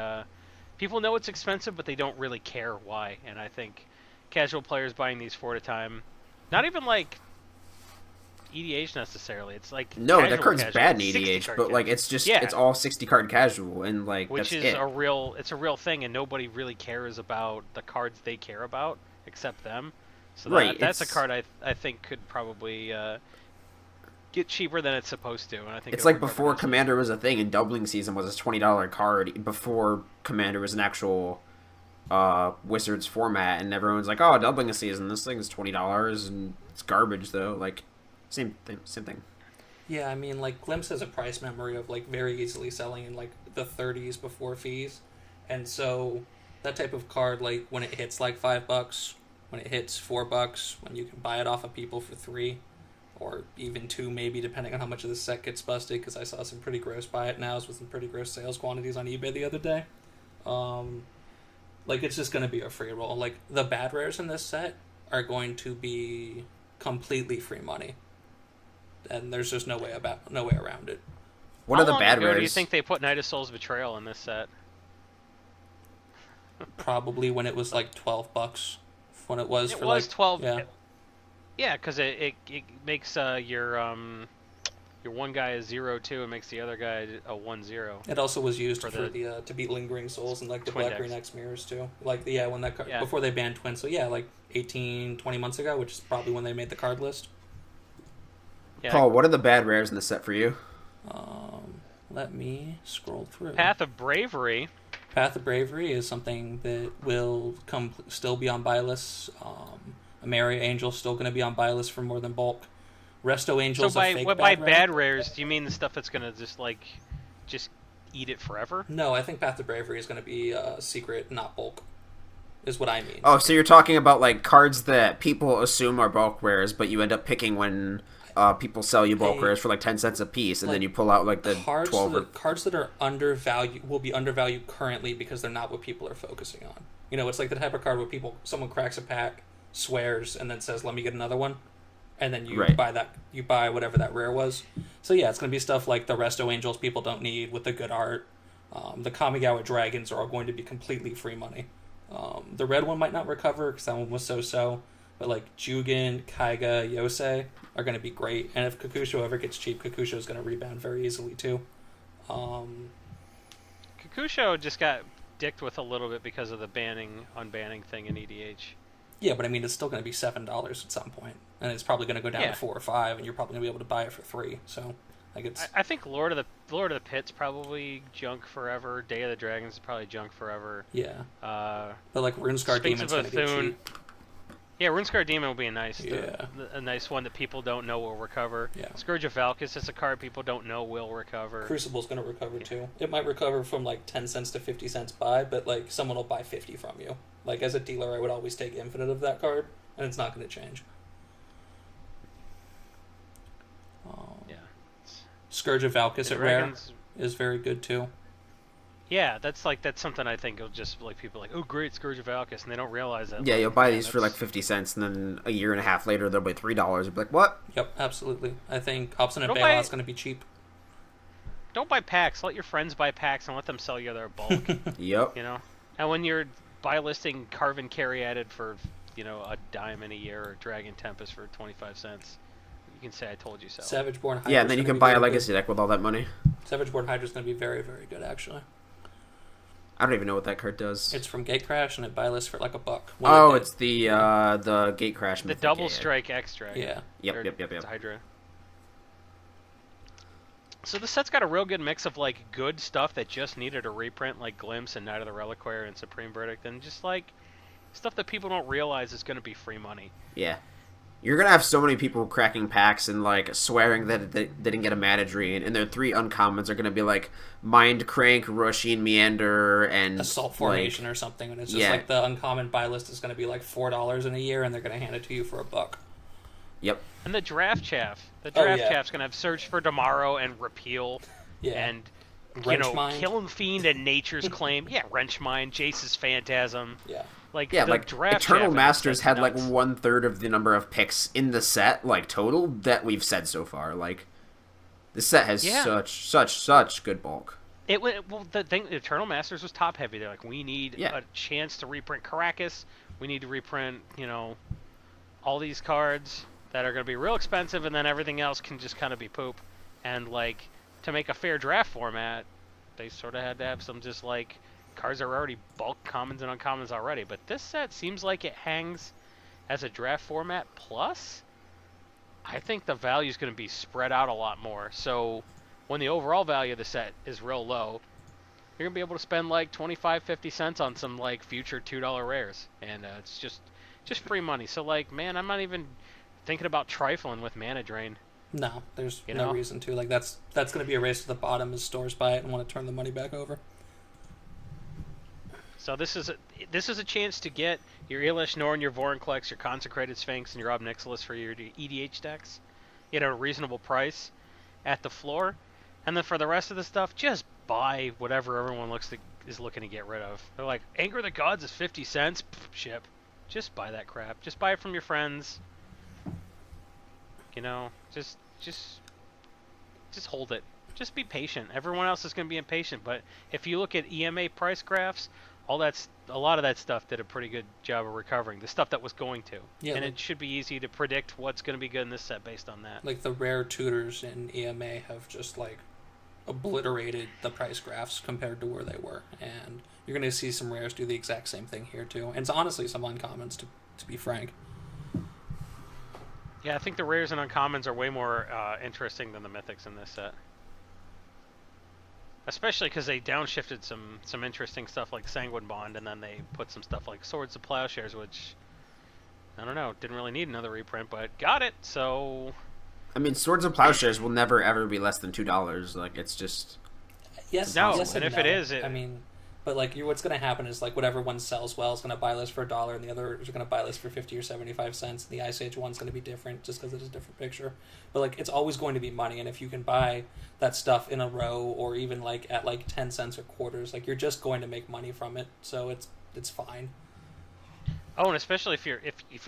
people know it's expensive, but they don't really care why. And I think casual players buying these 4 at a time, not even like EDH necessarily. It's like that card's bad in EDH, but like it's just it's all 60 card casual, and like which that's is a real thing, and nobody really cares about the cards they care about except them. So that's a card I think could probably get cheaper than it's supposed to, and I think it's like before Commander was a thing, and Doubling Season was a $20 card before Commander was an actual Wizards format, and everyone's like, "Oh, doubling a season. This thing is $20, and it's garbage though." Like, same thing. Same thing. Yeah, I mean, like, Glimpse has a price memory of, like, very easily selling in, like, the 30s before fees. And so that type of card, like, when it hits, like, $5, when it hits $4, when you can buy it off of people for 3, or even 2 maybe, depending on how much of the set gets busted, because I saw some pretty gross buy it nows with some pretty gross sales quantities on eBay the other day. Like, it's just going to be a free roll. Like, the bad rares in this set are going to be completely free money. And there's just no way around it. What How are the long bad ago rares? do you think they put Night of Soul's Betrayal in this set? Probably when it was like $12. When it was It for was like 12. Yeah, Yeah, because it makes your one guy a 0-2 and makes the other guy a 1-0. it also was used For for the the to beat Lingering Souls and like the Twin Black Green decks. X mirrors too. Like when that card, Yeah. before they banned Twin. So yeah, like 18, 20 months ago, which is probably when they made the card list. Yeah, Paul, what are the bad rares in the set for you? Let me scroll through. Path of Bravery. Path of Bravery is something that will still be on buy lists. Amaria Angel's still going to be on buy lists for more than bulk. Resto Angel's So a fake by bad rare. bad rares, do you mean the stuff that's gonna just eat it forever? No, I think Path of Bravery is going to be secret, not bulk, is what I mean. Oh, so you're talking about like cards that people assume are bulk rares, but you end up picking when people sell you bulk Hey, rares for like 10 cents a piece, and like, then you pull out like the Cards 12 or... that, cards that are undervalued will be undervalued currently because they're not what people are focusing on. You know, it's like the type of card where someone cracks a pack, swears, and then says, "Let me get another one," and then you Right. buy whatever that rare was. So yeah, it's going to be stuff like the Resto Angels people don't need with the good art. The Kamigawa Dragons are all going to be completely free money. The red one might not recover because that one was so-so, but like Jugen, Kaiga, Yosei are going to be great. And if Kakusho ever gets cheap, Kakusho is going to rebound very easily too. Kakusho just got dicked with a little bit because of the unbanning thing in EDH. Yeah, but I mean, it's still going to be $7 at some point, and it's probably going to go down Yeah. to 4 or 5, and you're probably going to be able to buy it for 3. So, like, it's I think Lord of the Pit's probably junk forever. Day of the Dragons is probably junk forever. yeah. Uh, But like RuneScar Sphinx Demon's of going to get Bethune. cheap. Yeah, RuneScar Demon will be Yeah. a nice one that people don't know will recover. Yeah. Scourge of Valkis is a card people don't know will recover. Crucible's going to recover too. It might recover from like 10 cents to 50 cents buy, but like someone will buy 50 from you. Like as a dealer, I would always take infinite of that card, and it's not going to change. Yeah. Scourge of Valkis The at rare Dragons- is very good too. Yeah, that's something I think will just like people like, oh great, Scourge of Valkis, and they don't realize that. Yeah, like, you'll buy yeah, these for like that's- 50 cents, and then a year and a half later they'll be $3. You'll be like, what? Yep, absolutely. I think Hobson and Don't buy- Bailout's going to be cheap. Don't buy packs. Let your friends buy packs and let them sell you their bulk. Yep. You know, and when you're buy listing Carven Carry added for a dime in a year or Dragon Tempest for 25 cents, you can say I told you so. Savage Born Hydra's Yeah, and then you gonna can be buy a very legacy deck with all that money. good. Savage Born Hydra's going to be very, very good actually. I don't even know what that card does. It's from Gatecrash and it buy list for like $1. Oh, it's the Gate Crash. The mythic, double yeah. strike extract. yeah. Or Yep. it's Hydra. So the set's got a real good mix of like good stuff that just needed a reprint, like Glimpse and Night of the Reliquary and Supreme Verdict, and just like stuff that people don't realize is going to be free money. Yeah. You're gonna have so many people cracking packs and like swearing that they didn't get a mana drain, and their 3 uncommons are gonna be like Mind Crank, Rushing Meander, and Assault Formation or something, and it's just yeah. like the uncommon buy list is going to be like $4 in a year, and they're going to hand it to you for $1. Yep. And the Draft Chaff. The Oh, Draft yeah. Chaff's going to have Search for Tomorrow and Repeal. Yeah. And, Wrench Mind. Killing Fiend and Nature's Claim. Yeah, Wrench Mind, Jace's Phantasm. Yeah. Like, Yeah, the like Draft Eternal Chaff in this Masters set's had like nuts. 1/3 of the number of picks in the set, like total, that we've said so far. Like, this set has Yeah. such good bulk. The thing, Eternal Masters was top heavy. They're like, we need Yeah. a chance to reprint Caracas. We need to reprint, all these cards that are going to be real expensive, and then everything else can just kind of be poop. And like, to make a fair draft format, they sort of had to have some just like cards that are already bulk commons and uncommons already. But this set seems like it hangs as a draft format plus. I think the value is going to be spread out a lot more. So when the overall value of the set is real low, you're gonna be able to spend like 25, 50 cents on some like future $2 rares, and it's just free money. So like, man, I'm not even thinking about trifling with mana drain. No, there's You no know? reason to. Like that's going to be a race to the bottom as stores buy it and want to turn the money back over. So this is a chance to get your Elish Norn, your Vorinclex, your Consecrated Sphinx, and your Obnixilis for your EDH decks, at a reasonable price at the floor, and then for the rest of the stuff, just buy whatever everyone is looking to get rid of. They're like, Anger of the Gods is 50 cents. Pff, ship. Just buy that crap. Just buy it from your friends. Just hold it. Just be patient. Everyone else is going to be impatient, but if you look at EMA price graphs, a lot of that stuff did a pretty good job of recovering. The stuff that was going to. Yeah, and it should be easy to predict what's going to be good in this set based on that. Like the rare tutors in EMA have just like obliterated the price graphs compared to where they were, and you're going to see some rares do the exact same thing here too. And it's honestly some uncommons to be frank. Yeah, I think the rares and uncommons are way more interesting than the mythics in this set. Especially because they downshifted some interesting stuff like Sanguine Bond, and then they put some stuff like Swords of Plowshares, which, I don't know, didn't really need another reprint, but got it, so... I mean, Swords of Plowshares will never, ever be less than $2. Like, it's just... Yes, No, yes and if no. it is, I mean, but like what's going to happen is like whatever one sells well is going to buy list for $1, and the others are going to buy list for 50 or 75 cents. The Ice Age one's going to be different just because it is a different picture. But like it's always going to be money, and if you can buy that stuff in a row or even like at like 10 cents or quarters, like you're just going to make money from it. So it's fine. Oh, and especially if you're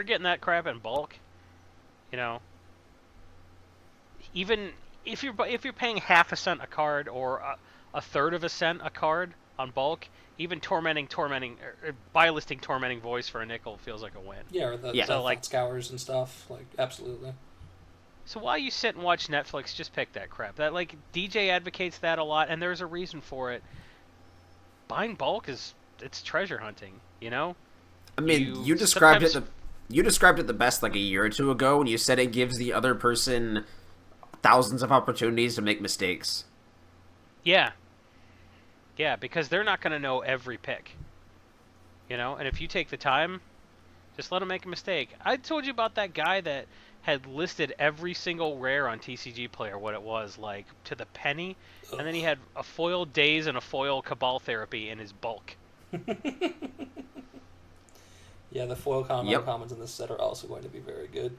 getting that crap in bulk, even if you're paying half a cent a card or a third of a cent a card on bulk, even tormenting or buy listing tormenting voice for a nickel feels like a win. Yeah, or the So, like, scours and stuff, like absolutely. So while you sit and watch Netflix, just pick that crap. That like DJ advocates that a lot, and there's a reason for it. Buying bulk it's treasure hunting, I mean, you described it the best like a year or two ago when you said it gives the other person thousands of opportunities to make mistakes. Yeah. Yeah, because they're not going to know every pick. And if you take the time, just let them make a mistake. I told you about that guy that had listed every single rare on TCG Player, what it was, like, to the penny, and then he had a foil Daze and a foil Cabal Therapy in his bulk. Yeah, the foil commons in this set are also going to be very good.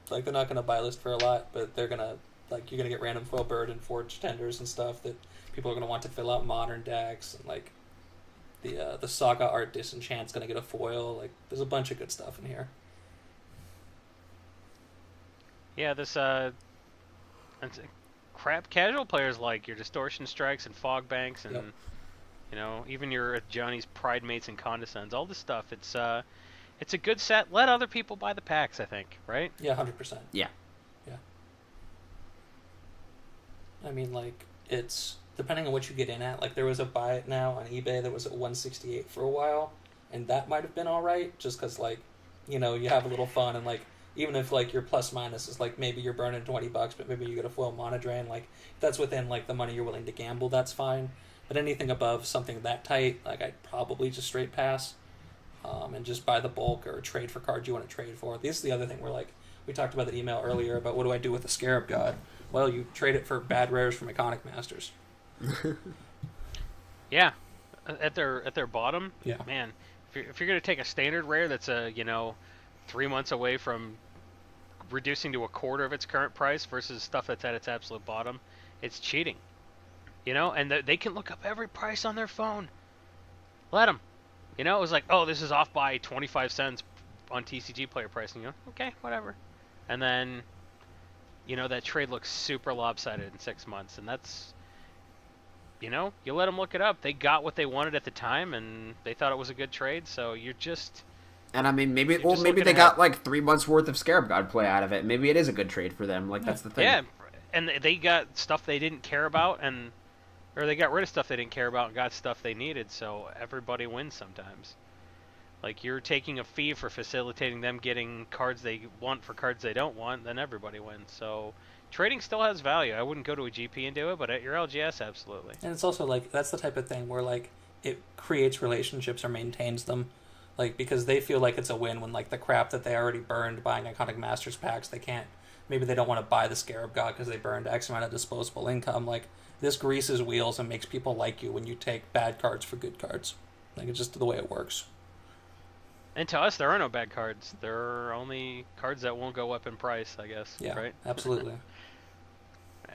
Like, they're not going to buy list for a lot, but they're going to, like, you're going to get random foil bird and forge tenders and stuff that people are going to want to fill out modern decks, and like the Saga Art Disenchant's going to get a foil. Like, there's a bunch of good stuff in here. Yeah, this crap casual players like your Distortion Strikes and Fog Banks and even your Johnny's Pride Mates and Condescends. All this stuff. It's a good set. Let other people buy the packs, I think, right? Yeah, 100%. Yeah. Yeah. I mean, like, it's depending on what you get in at. Like, there was a buy it now on eBay that was at 168 for a while, and that might have been all right, just because, like, you have a little fun, and like, even if like your plus minus is like maybe you're burning $20, but maybe you get a foil mana drain. Like, if that's within like the money you're willing to gamble, that's fine. But anything above something that tight, like, I'd probably just straight pass, and just buy the bulk or trade for cards you want to trade for. This is the other thing where, like, we talked about the email earlier about what do I do with the Scarab God. Well, you trade it for bad rares from Iconic Masters. Yeah, at their bottom. Yeah. Man, if you're gonna take a standard rare that's 3 months away from reducing to a quarter of its current price versus stuff that's at its absolute bottom, it's cheating. And they can look up every price on their phone. Let them. It was like, oh, this is off by 25 cents on TCG Player pricing. Okay, whatever. And then, that trade looks super lopsided in 6 months, and that's. You let them look it up. They got what they wanted at the time, and they thought it was a good trade. So you're just. And I mean, maybe they ahead. got like 3 months worth of Scarab God play out of it. Maybe it is a good trade for them. Like, that's the thing. Yeah, and they got stuff they didn't care about, or they got rid of stuff they didn't care about and got stuff they needed. So everybody wins sometimes. Like, you're taking a fee for facilitating them getting cards they want for cards they don't want, then everybody wins. So trading still has value. I wouldn't go to a GP and do it, but at your LGS, absolutely. And it's also like that's the type of thing where like it creates relationships or maintains them, like because they feel like it's a win when like the crap that they already burned buying Iconic Masters packs, they can't. Maybe they don't want to buy the Scarab God because they burned X amount of disposable income. Like this greases wheels and makes people like you when you take bad cards for good cards. Like it's just the way it works. And to us, there are no bad cards. There are only cards that won't go up in price, I guess. Yeah, right? absolutely.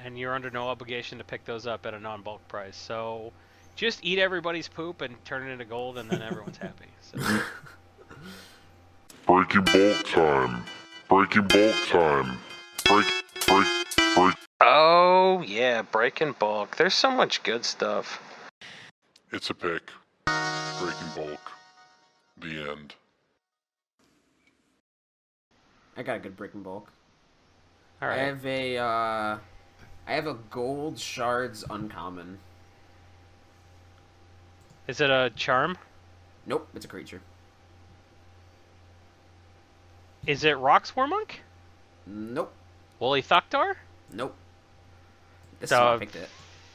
And you're under no obligation to pick those up at a non-bulk price. So just eat everybody's poop and turn it into gold, and then everyone's happy. So. Breaking bulk time. Breaking bulk time. Break. Oh, yeah, breaking bulk. There's so much good stuff. It's a pick. Breaking bulk. The end. I got a good breaking bulk. All right. I have a gold shards uncommon. Is it a charm? Nope, it's a creature. Is it Rockswar Monk? Nope. Woolly Thuktar? Nope. This So, is why I picked it.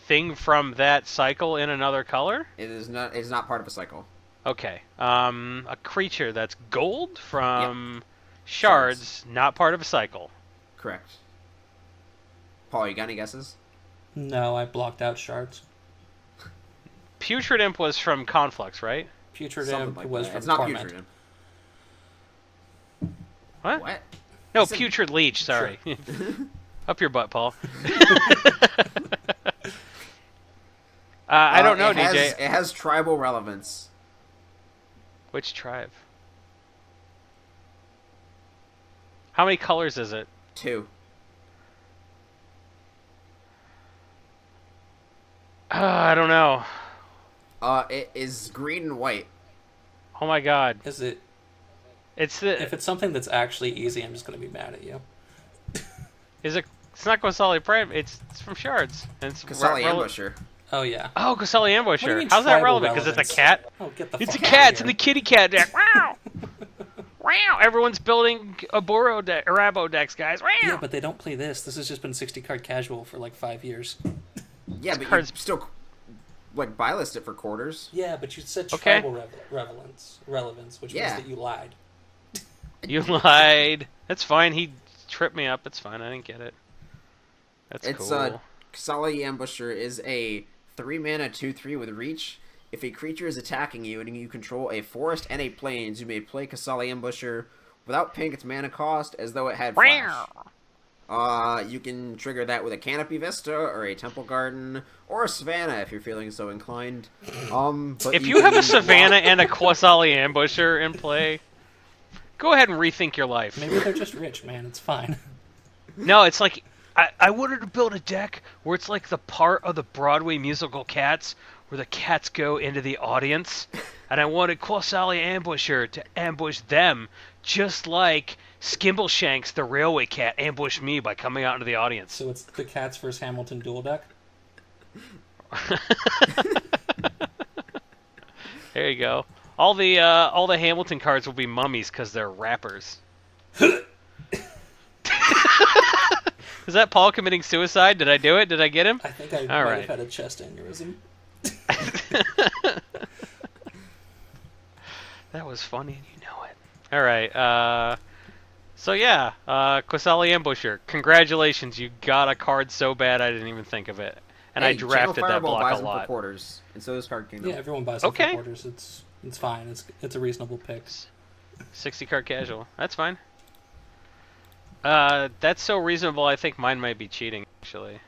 Thing from that cycle in another color? It is not. It's not part of a cycle. Okay. A creature that's gold from shards, not part of a cycle. Correct. Paul, you got any guesses? No, I blocked out shards. Putrid Imp was from Conflux, right? Putrid Something Imp like was that. from It's not Torment. putrid. What? What? No, said- Putrid Leech, sorry. Up your butt, Paul. I don't know, DJ. It has tribal relevance. Which tribe? How many colors is it? 2. I don't know. It is green and white. Oh my god. Is it? It's the... If it's something that's actually easy, I'm just gonna be mad at you. Is it... It's not Gosali Prime. It's from Shards. And it's Kasali Ambusher. Oh yeah. Oh, Gosali What do you Ambusher. mean How's that tribal relevant? Because it's relevance? a cat? Oh, get the It's a fuck cat. outta It's in here. the kitty cat deck. Wow! Wow! Everyone's building a Boro deck, Arabo decks, guys. Wow! Yeah, but they don't play this. This has just been 60 card casual for like 5 years. Yeah, but cards- you still like buy list it for quarters. Yeah, but you said Okay. tribal relevance, which Yeah. means that you lied. You lied. That's fine. He tripped me up. It's fine. I didn't get it. That's It's cool. Kasali Ambusher is a 3-mana 2/3 with reach. If a creature is attacking you and you control a forest and a plains, you may play Kasali Ambusher without paying its mana cost as though it had flash. You can trigger that with a Canopy Vista or a Temple Garden or a Savannah if you're feeling so inclined. But If you have a can Savannah block- and a Quasali Ambusher in play, go ahead and rethink your life. Maybe they're just rich, man. It's fine. No, it's like I wanted to build a deck where it's like the part of the Broadway musical Cats where the cats go into the audience, and I wanted Quasali Ambusher to ambush them, just like Skimbleshanks, the railway cat, ambushed me by coming out into the audience. So it's the Cats vs Hamilton duel deck. There you go. All the Hamilton cards will be mummies because they're rappers. Is that Paul committing suicide? Did I do it? Did I get him? I think I All might right. have had a chest aneurysm. That was funny and you know it. All right. So yeah, Quasali Ambusher. Congratulations, you got a card so bad I didn't even think of it, and I Hey, Channel drafted that Fireball block buys a them lot. for quarters, and so does Card Kingdom. Yeah, everyone buys them Okay. for quarters. It's fine. It's a reasonable pick. 60 card casual. That's fine. That's so reasonable. I think mine might be cheating actually.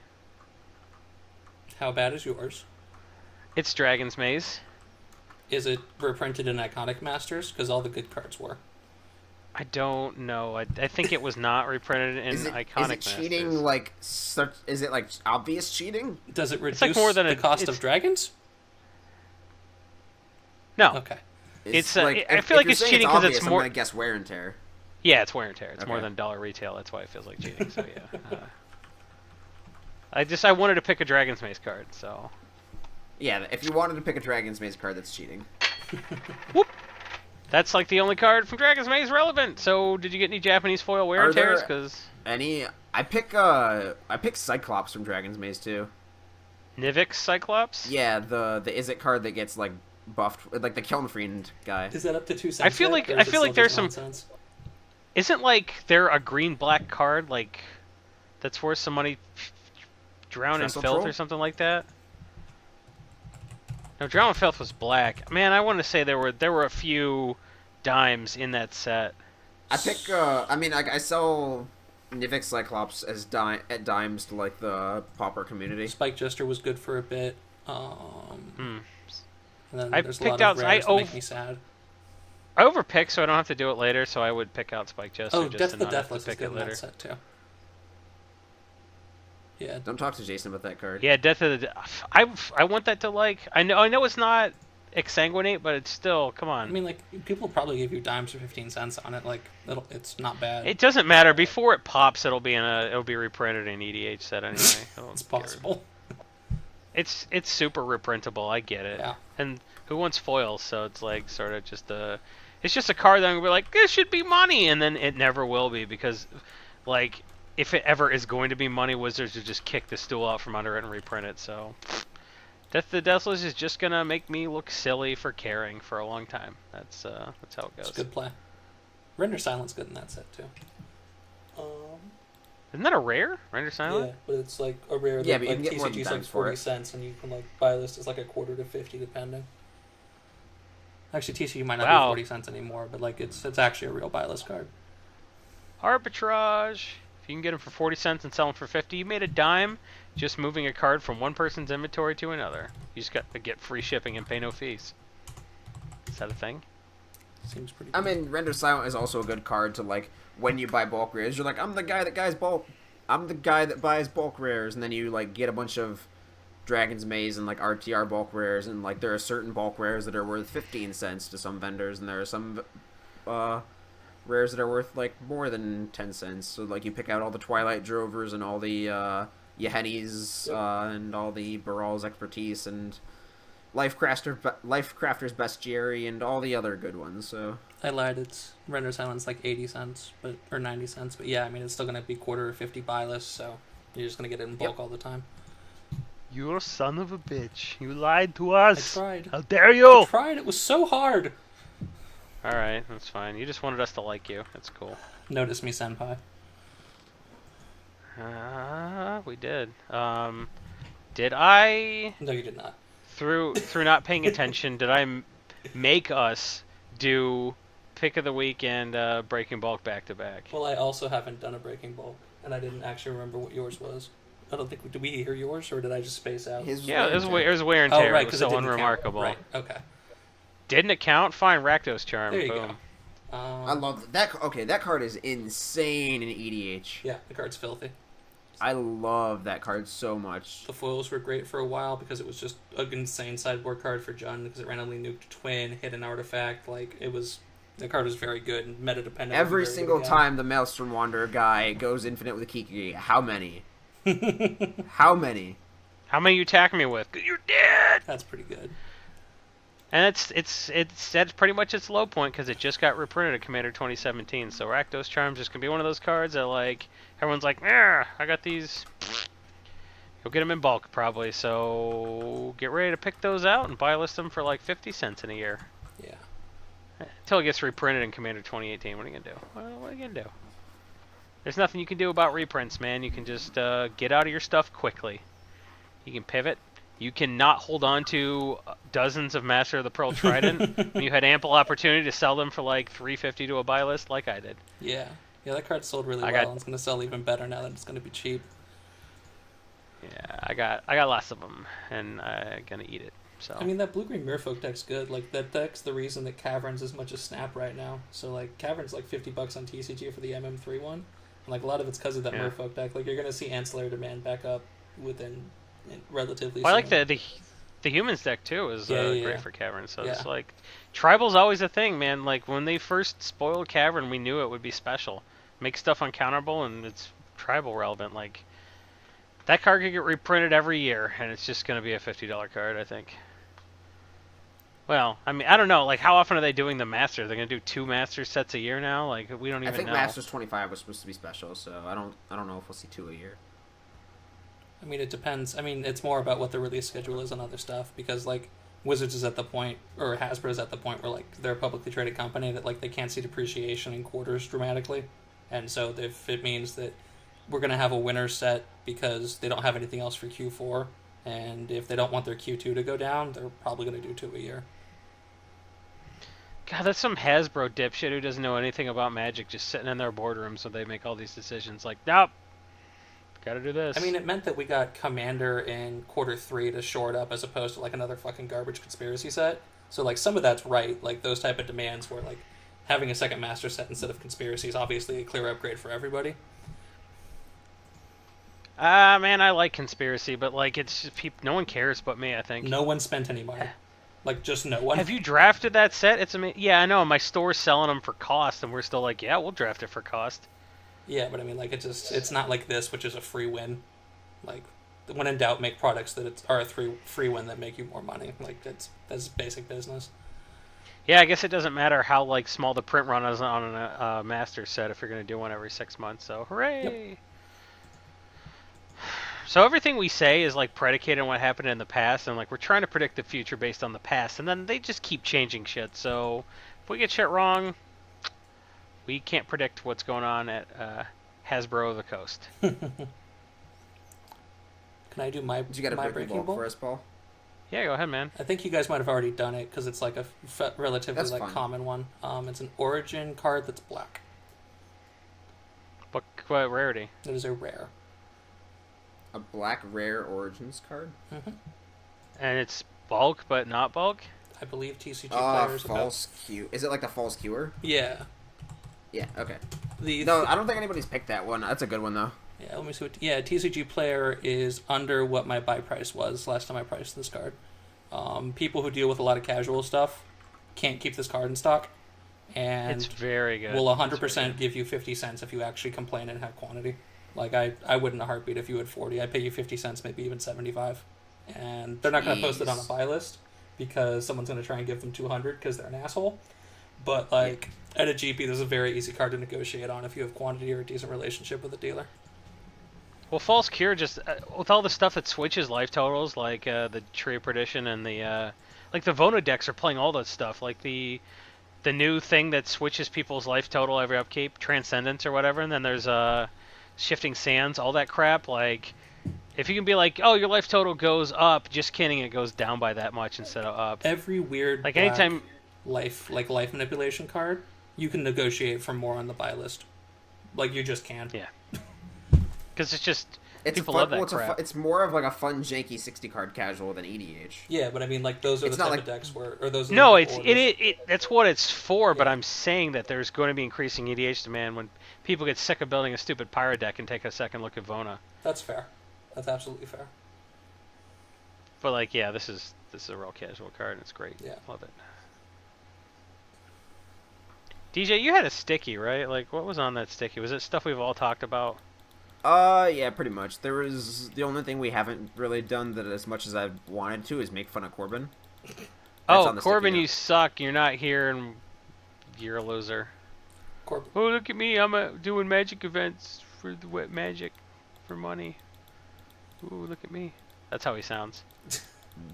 How bad is yours? It's Dragon's Maze. Is it reprinted in Iconic Masters? Because all the good cards were. I don't know. I think it was not reprinted in Is it Iconic cheating Masters. like such? Is it like obvious cheating? Does it reduce like more than the a- cost it's- of dragons? No. Okay. It's, like I feel like it's cheating 'cause it's obvious, more- I'm gonna guess wear and tear. Yeah, it's wear and tear. It's more Okay. than $1 retail. That's why it feels like cheating. So yeah. I wanted to pick a Dragon's Maze card. So Yeah, if you wanted to pick a Dragon's Maze card, that's cheating. whoop. That's like the only card from Dragon's Maze relevant. So, did you get any Japanese foil wear Are and tears? there Because any? I pick Cyclops from Dragon's Maze too. Nivix Cyclops. Yeah, the Is It card that gets like buffed, like the Kilnfriend guy. Is that up to 2 cents? I feel like there's some. Nonsense? Isn't like there a green black card like that's worth some money? Drown in Trestle Filth Troll? or something like that. No, Drown in Filth was black. Man, I want to say there were a few dimes in that set. I pick. I mean, I sell Nivix Cyclops as at dimes to like the pauper community. Spike Jester was good for a bit. And then I there's a picked lot out- of rares I that make me sad. I overpicked, so I don't have to do it later. So I would pick out Spike Jester Oh, just Death to the not have to Deathless is pick good it in later. that set too. Yeah, Don't talk to Jason about that card. Yeah, Death of the. I want that to like. I know it's not exsanguinate, but it's still. Come on. I mean, like, people will probably give you dimes for 15 cents on it. Like, it's not bad. It doesn't matter. Before it pops, it'll be reprinted in EDH set anyway. I don't It's care. possible. It's super reprintable. I get it. Yeah. And who wants foils? So it's like sort of just a. It's just a card that I'm gonna be like, this should be money, and then it never will be because, like, if it ever is going to be money, Wizards will just kick the stool out from under it and reprint it. So, Death of the Deathless is just gonna make me look silly for caring for a long time. That's how it goes. It's a good play. Render Silent's good in that set too. Isn't that a rare? Render Silent? Yeah, but it's like a rare that Yeah, but you like can get more than TCG's like dimes for 40 it. cents, and you can like buy this as like a quarter to 50 depending. Actually, TCG might not Wow. be 40 cents anymore, but like it's actually a real buy list card. Arbitrage. If you can get them for 40 cents and sell them for 50, you made a dime just moving a card from one person's inventory to another. You just got to get free shipping and pay no fees. Is that a thing? Seems pretty. I Good. mean, Render Silent is also a good card to like when you buy bulk rares. You're like, I'm the guy that buys bulk rares, and then you like get a bunch of Dragon's Maze and like RTR bulk rares, and like there are certain bulk rares that are worth 15 cents to some vendors, and there are some rares that are worth like more than 10 cents. So like you pick out all the Twilight Drovers and all the Yehenis and all the Baral's Expertise and Lifecrafter's Bestiary and all the other good ones. So I lied. It's Render Silent's like 80 cents, or 90 cents. But yeah, I mean it's still gonna be quarter or 50 buy list, so you're just gonna get it in bulk all the time. You son of a bitch. You lied to I us. tried. How dare you? I tried. It was so hard. Alright, that's fine. You just wanted us to like you. That's cool. Notice me, senpai. We did. Did I, No, you did not. through not paying attention, did I make us do Pick of the Week and Breaking Bulk back to back? Well, I also haven't done a breaking bulk, and I didn't actually remember what yours was. I don't think did we hear yours, or did I just space out? Yeah, it was wear and tear. Oh, right, It was because so it didn't unremarkable. count. Right. Okay. Didn't it count? Fine, Rakdos Charm. There you Boom. go. I love that. Okay, that card is insane in EDH. Yeah, the card's filthy. I love that card so much. The foils were great for a while because it was just an insane sideboard card for Jund because it randomly nuked Twin, hit an artifact. Like the card was very good and meta dependent. Every single time the Maelstrom Wanderer guy goes infinite with a Kiki, how many? How many? How many you attack me with? 'Cause you're dead. That's pretty good. And that's pretty much its low point because it just got reprinted at Commander 2017. So Rakdos Charm's just gonna be one of those cards that like everyone's like, yeah, I got these. You'll get them in bulk probably. So get ready to pick those out and buy list them for like 50 cents in a year. Yeah. Until it gets reprinted in Commander 2018. What are you gonna do? What are you gonna do? There's nothing you can do about reprints, man. You can just get out of your stuff quickly. You can pivot. You cannot hold on to dozens of Master of the Pearl Trident when you had ample opportunity to sell them for like $350 to a buy list, like I did. Yeah. Yeah, that card sold really I well, got- and it's going to sell even better now that it's going to be cheap. Yeah, I got lots of them, and I'm gonna eat it. So I mean, that blue-green Merfolk deck's good. Like, that deck's the reason that Cavern's as much as Snap right now. So, like, Cavern's like $50 on TCG for the MM3 one. And, like, a lot of it's because of that Yeah. Merfolk deck. Like, you're going to see ancillary demand back up within relatively well, I like soon. the humans deck too is Yeah, great yeah. for Cavern. So Yeah. it's like Tribal's always a thing, man. Like when they first spoiled Cavern, we knew it would be special. Make stuff uncounterable and it's Tribal relevant. Like that card could get reprinted every year, and it's just gonna be a $50 card, I think. Well, I mean, I don't know. Like, how often are they doing the Masters? They're gonna do 2 Masters sets a year now. Like, we don't I even think know. Masters 25 was supposed to be special, so I don't know if we'll see 2 a year. I mean, it depends. I mean, it's more about what the release schedule is and other stuff, because, like, Wizards is at the point, or Hasbro's at the point where, like, they're a publicly traded company that, like, they can't see depreciation in quarters dramatically. And so if it means that we're going to have a winter set because they don't have anything else for Q4, and if they don't want their Q2 to go down, they're probably going to do 2 a year. God, that's some Hasbro dipshit who doesn't know anything about Magic, just sitting in their boardroom so they make all these decisions. Like, nope, gotta do this. I mean, it meant that we got Commander in Q3 to shore it up as opposed to, like, another fucking garbage conspiracy set. So, like, some of that's right. Like, those type of demands where, like, having a second Master set instead of conspiracy is obviously a clear upgrade for everybody. Man, I like conspiracy, but like it's just no one cares but me. I think. No one spent any money. Like, just no one. Have you drafted that set? It's amazing. Yeah, I know. My store's selling them for cost, and we're still like, yeah, we'll draft it for cost. Yeah, but I mean, like, it's not like this, which is a free win. Like, when in doubt, make products that are a free win that make you more money. Like, that's basic business. Yeah, I guess it doesn't matter how like small the print run is on a master set if you're gonna do one every 6 months. So hooray! Yep. So everything we say is like predicated on what happened in the past, and like we're trying to predict the future based on the past, and then they just keep changing shit. So if we get shit wrong, we can't predict what's going on at Hasbro the Coast. Can I do my Did you got a breaking ball for us, Paul? Yeah, go ahead, man. I think you guys might have already done it because it's like a relatively That's fine. common one. It's an origin card that's black. What rarity? It is a rare. A black rare Origins card? Mm-hmm. And it's bulk, but not bulk? I believe TCG players. False Q. Is it like the False Qer? Yeah. Yeah, okay. No, I don't think anybody's picked that one. That's a good one, though. Yeah, let me see what... Yeah, TCG player is under what my buy price was last time I priced this card. People who deal with a lot of casual stuff can't keep this card in stock. And it's very good. Will 100% give you 50 cents if you actually complain and have quantity. Like, I wouldn't a heartbeat if you had 40. I'd pay you 50 cents, maybe even 75. And they're not going to post it on a buy list because someone's going to try and give them 200 because they're an asshole. But, like, at a GP, this is a very easy card to negotiate on if you have quantity or a decent relationship with a dealer. Well, False Cure just with all the stuff that switches life totals, like the Tree of Perdition and the like the Vono decks are playing all that stuff, like the new thing that switches people's life total every upkeep, Transcendence or whatever, and then there's Shifting Sands, all that crap. Like, if you can be like, oh, your life total goes up, just kidding, it goes down by that much instead of up. Every weird like anytime life manipulation card, you can negotiate for more on the buy list. Like, you just can. Yeah. Because it's just It's people fun, love that crap. it's more of like a fun, janky 60 card casual than EDH. Yeah, but I mean, like, those are It's the not type like- of decks where, or those. Are No, the it's orders. that's what it's for. Yeah. But I'm saying that there's going to be increasing EDH demand when people get sick of building a stupid pirate deck and take a second look at Vona. That's fair. That's absolutely fair. But like, yeah, this is a real casual card. And it's great. Yeah. Love it. DJ, you had a sticky, right? Like, what was on that sticky? Was it stuff we've all talked about? Yeah, pretty much. There was the only thing we haven't really done that as much as I wanted to is make fun of Corbin. That's Oh, on the Corbin, sticky you suck. You're not here, and you're a loser. Corbin. Oh, look at me. I'm doing magic events for the wet magic for money. Ooh, look at me. That's how he sounds.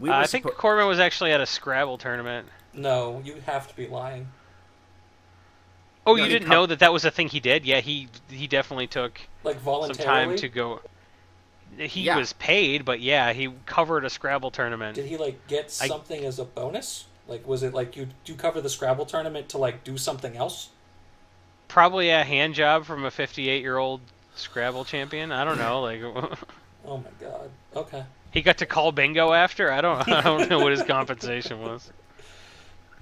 We I were think suppo- Corbin was actually at a Scrabble tournament. No, you have to be lying. Oh, No, you he didn't know that was a thing he did? Yeah, he definitely took Like, some voluntarily. time to go. He Yeah. was paid, but yeah, he covered a Scrabble tournament. Did he, like, get something as a bonus? Like, was it like you cover the Scrabble tournament to, like, do something else? Probably a hand job from a 58-year-old Scrabble champion. I don't know. Like, Oh my god. Okay. he got to call bingo after. I don't know what his compensation was.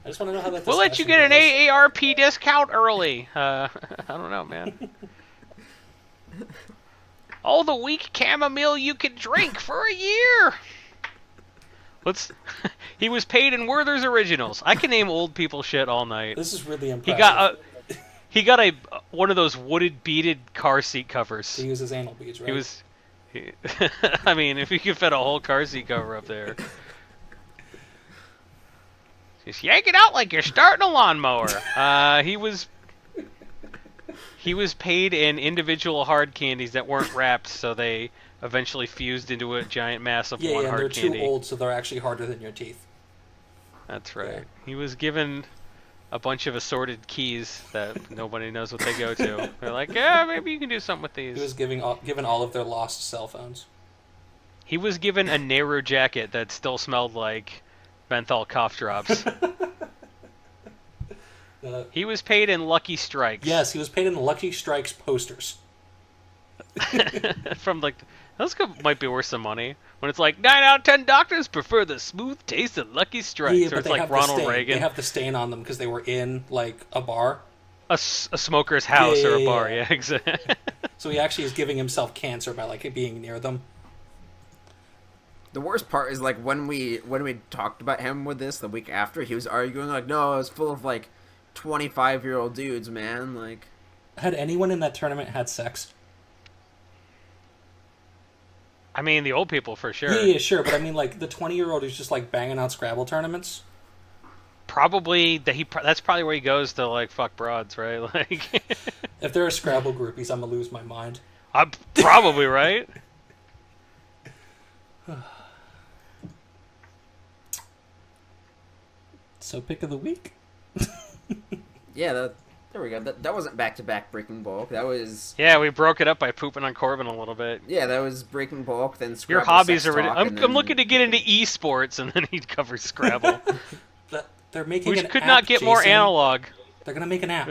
I just want to know how that. We'll let you get an discussion AARP discount early. I don't know, man. All the weak chamomile you could drink for a year. He was paid in Werther's Originals. I can name old people shit all night. goes. This is really He impressive. got a one of those wooded beaded car seat covers. He uses anal beads, right? I mean, if you could fit a whole car seat cover up there. Just yank it out like you're starting a lawnmower. He was paid in individual hard candies that weren't wrapped, so they eventually fused into a giant mass of one and hard they're candy. too old, so they're actually harder than your teeth. That's right. Yeah. He was given a bunch of assorted keys that nobody knows what they go to. They're like, yeah, maybe you can do something with these. He was given all of their lost cell phones. He was given a Nehru jacket that still smelled like menthol cough drops. He was paid in Lucky Strikes. Yes, he was paid in Lucky Strikes posters. From like, those might be worth some money. When it's like 9 out of 10 doctors prefer the smooth taste of Lucky Strikes, Yeah, or but it's they like have the Ronald stain. Reagan, They have the stain on them because they were in like a bar. a smoker's house or a bar. Yeah, exactly. So he actually is giving himself cancer by like being near them. The worst part is like when we talked about him with this the week after, he was arguing like, no, it was full of like 25-year-old dudes, man. Like, Had anyone in that tournament had sex? I mean, the old people for sure. Yeah, sure, but I mean, like the 20-year-old who's just like banging out Scrabble tournaments. Probably that's probably where he goes to like fuck broads, right? Like, If there are Scrabble groupies, I'm gonna lose my mind. I'm probably right. So pick of the week. yeah, there we go. That wasn't back-to-back Breaking Bulk. That was Yeah, we broke it up by pooping on Corbin a little bit. that was Breaking Bulk. Then Scrabble, Your hobbies sex are. talk, I'm and then- looking to get into esports, and then he covers Scrabble. They're making We an could app, not get more Jason. analog. They're gonna make an app.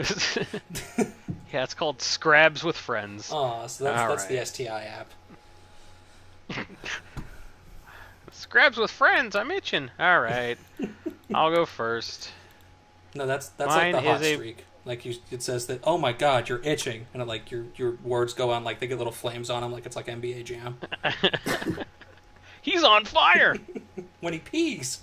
Yeah, it's called Scrabs with Friends. Oh, so that's All the right. STI app. Scrabs with Friends. I'm itching. All right, I'll go first. No, that's Mine like the hot is a- streak. Like it says that. Oh my God, you're itching, and it, like your words go on like they get little flames on them, like it's like NBA Jam. He's on fire. When he pees.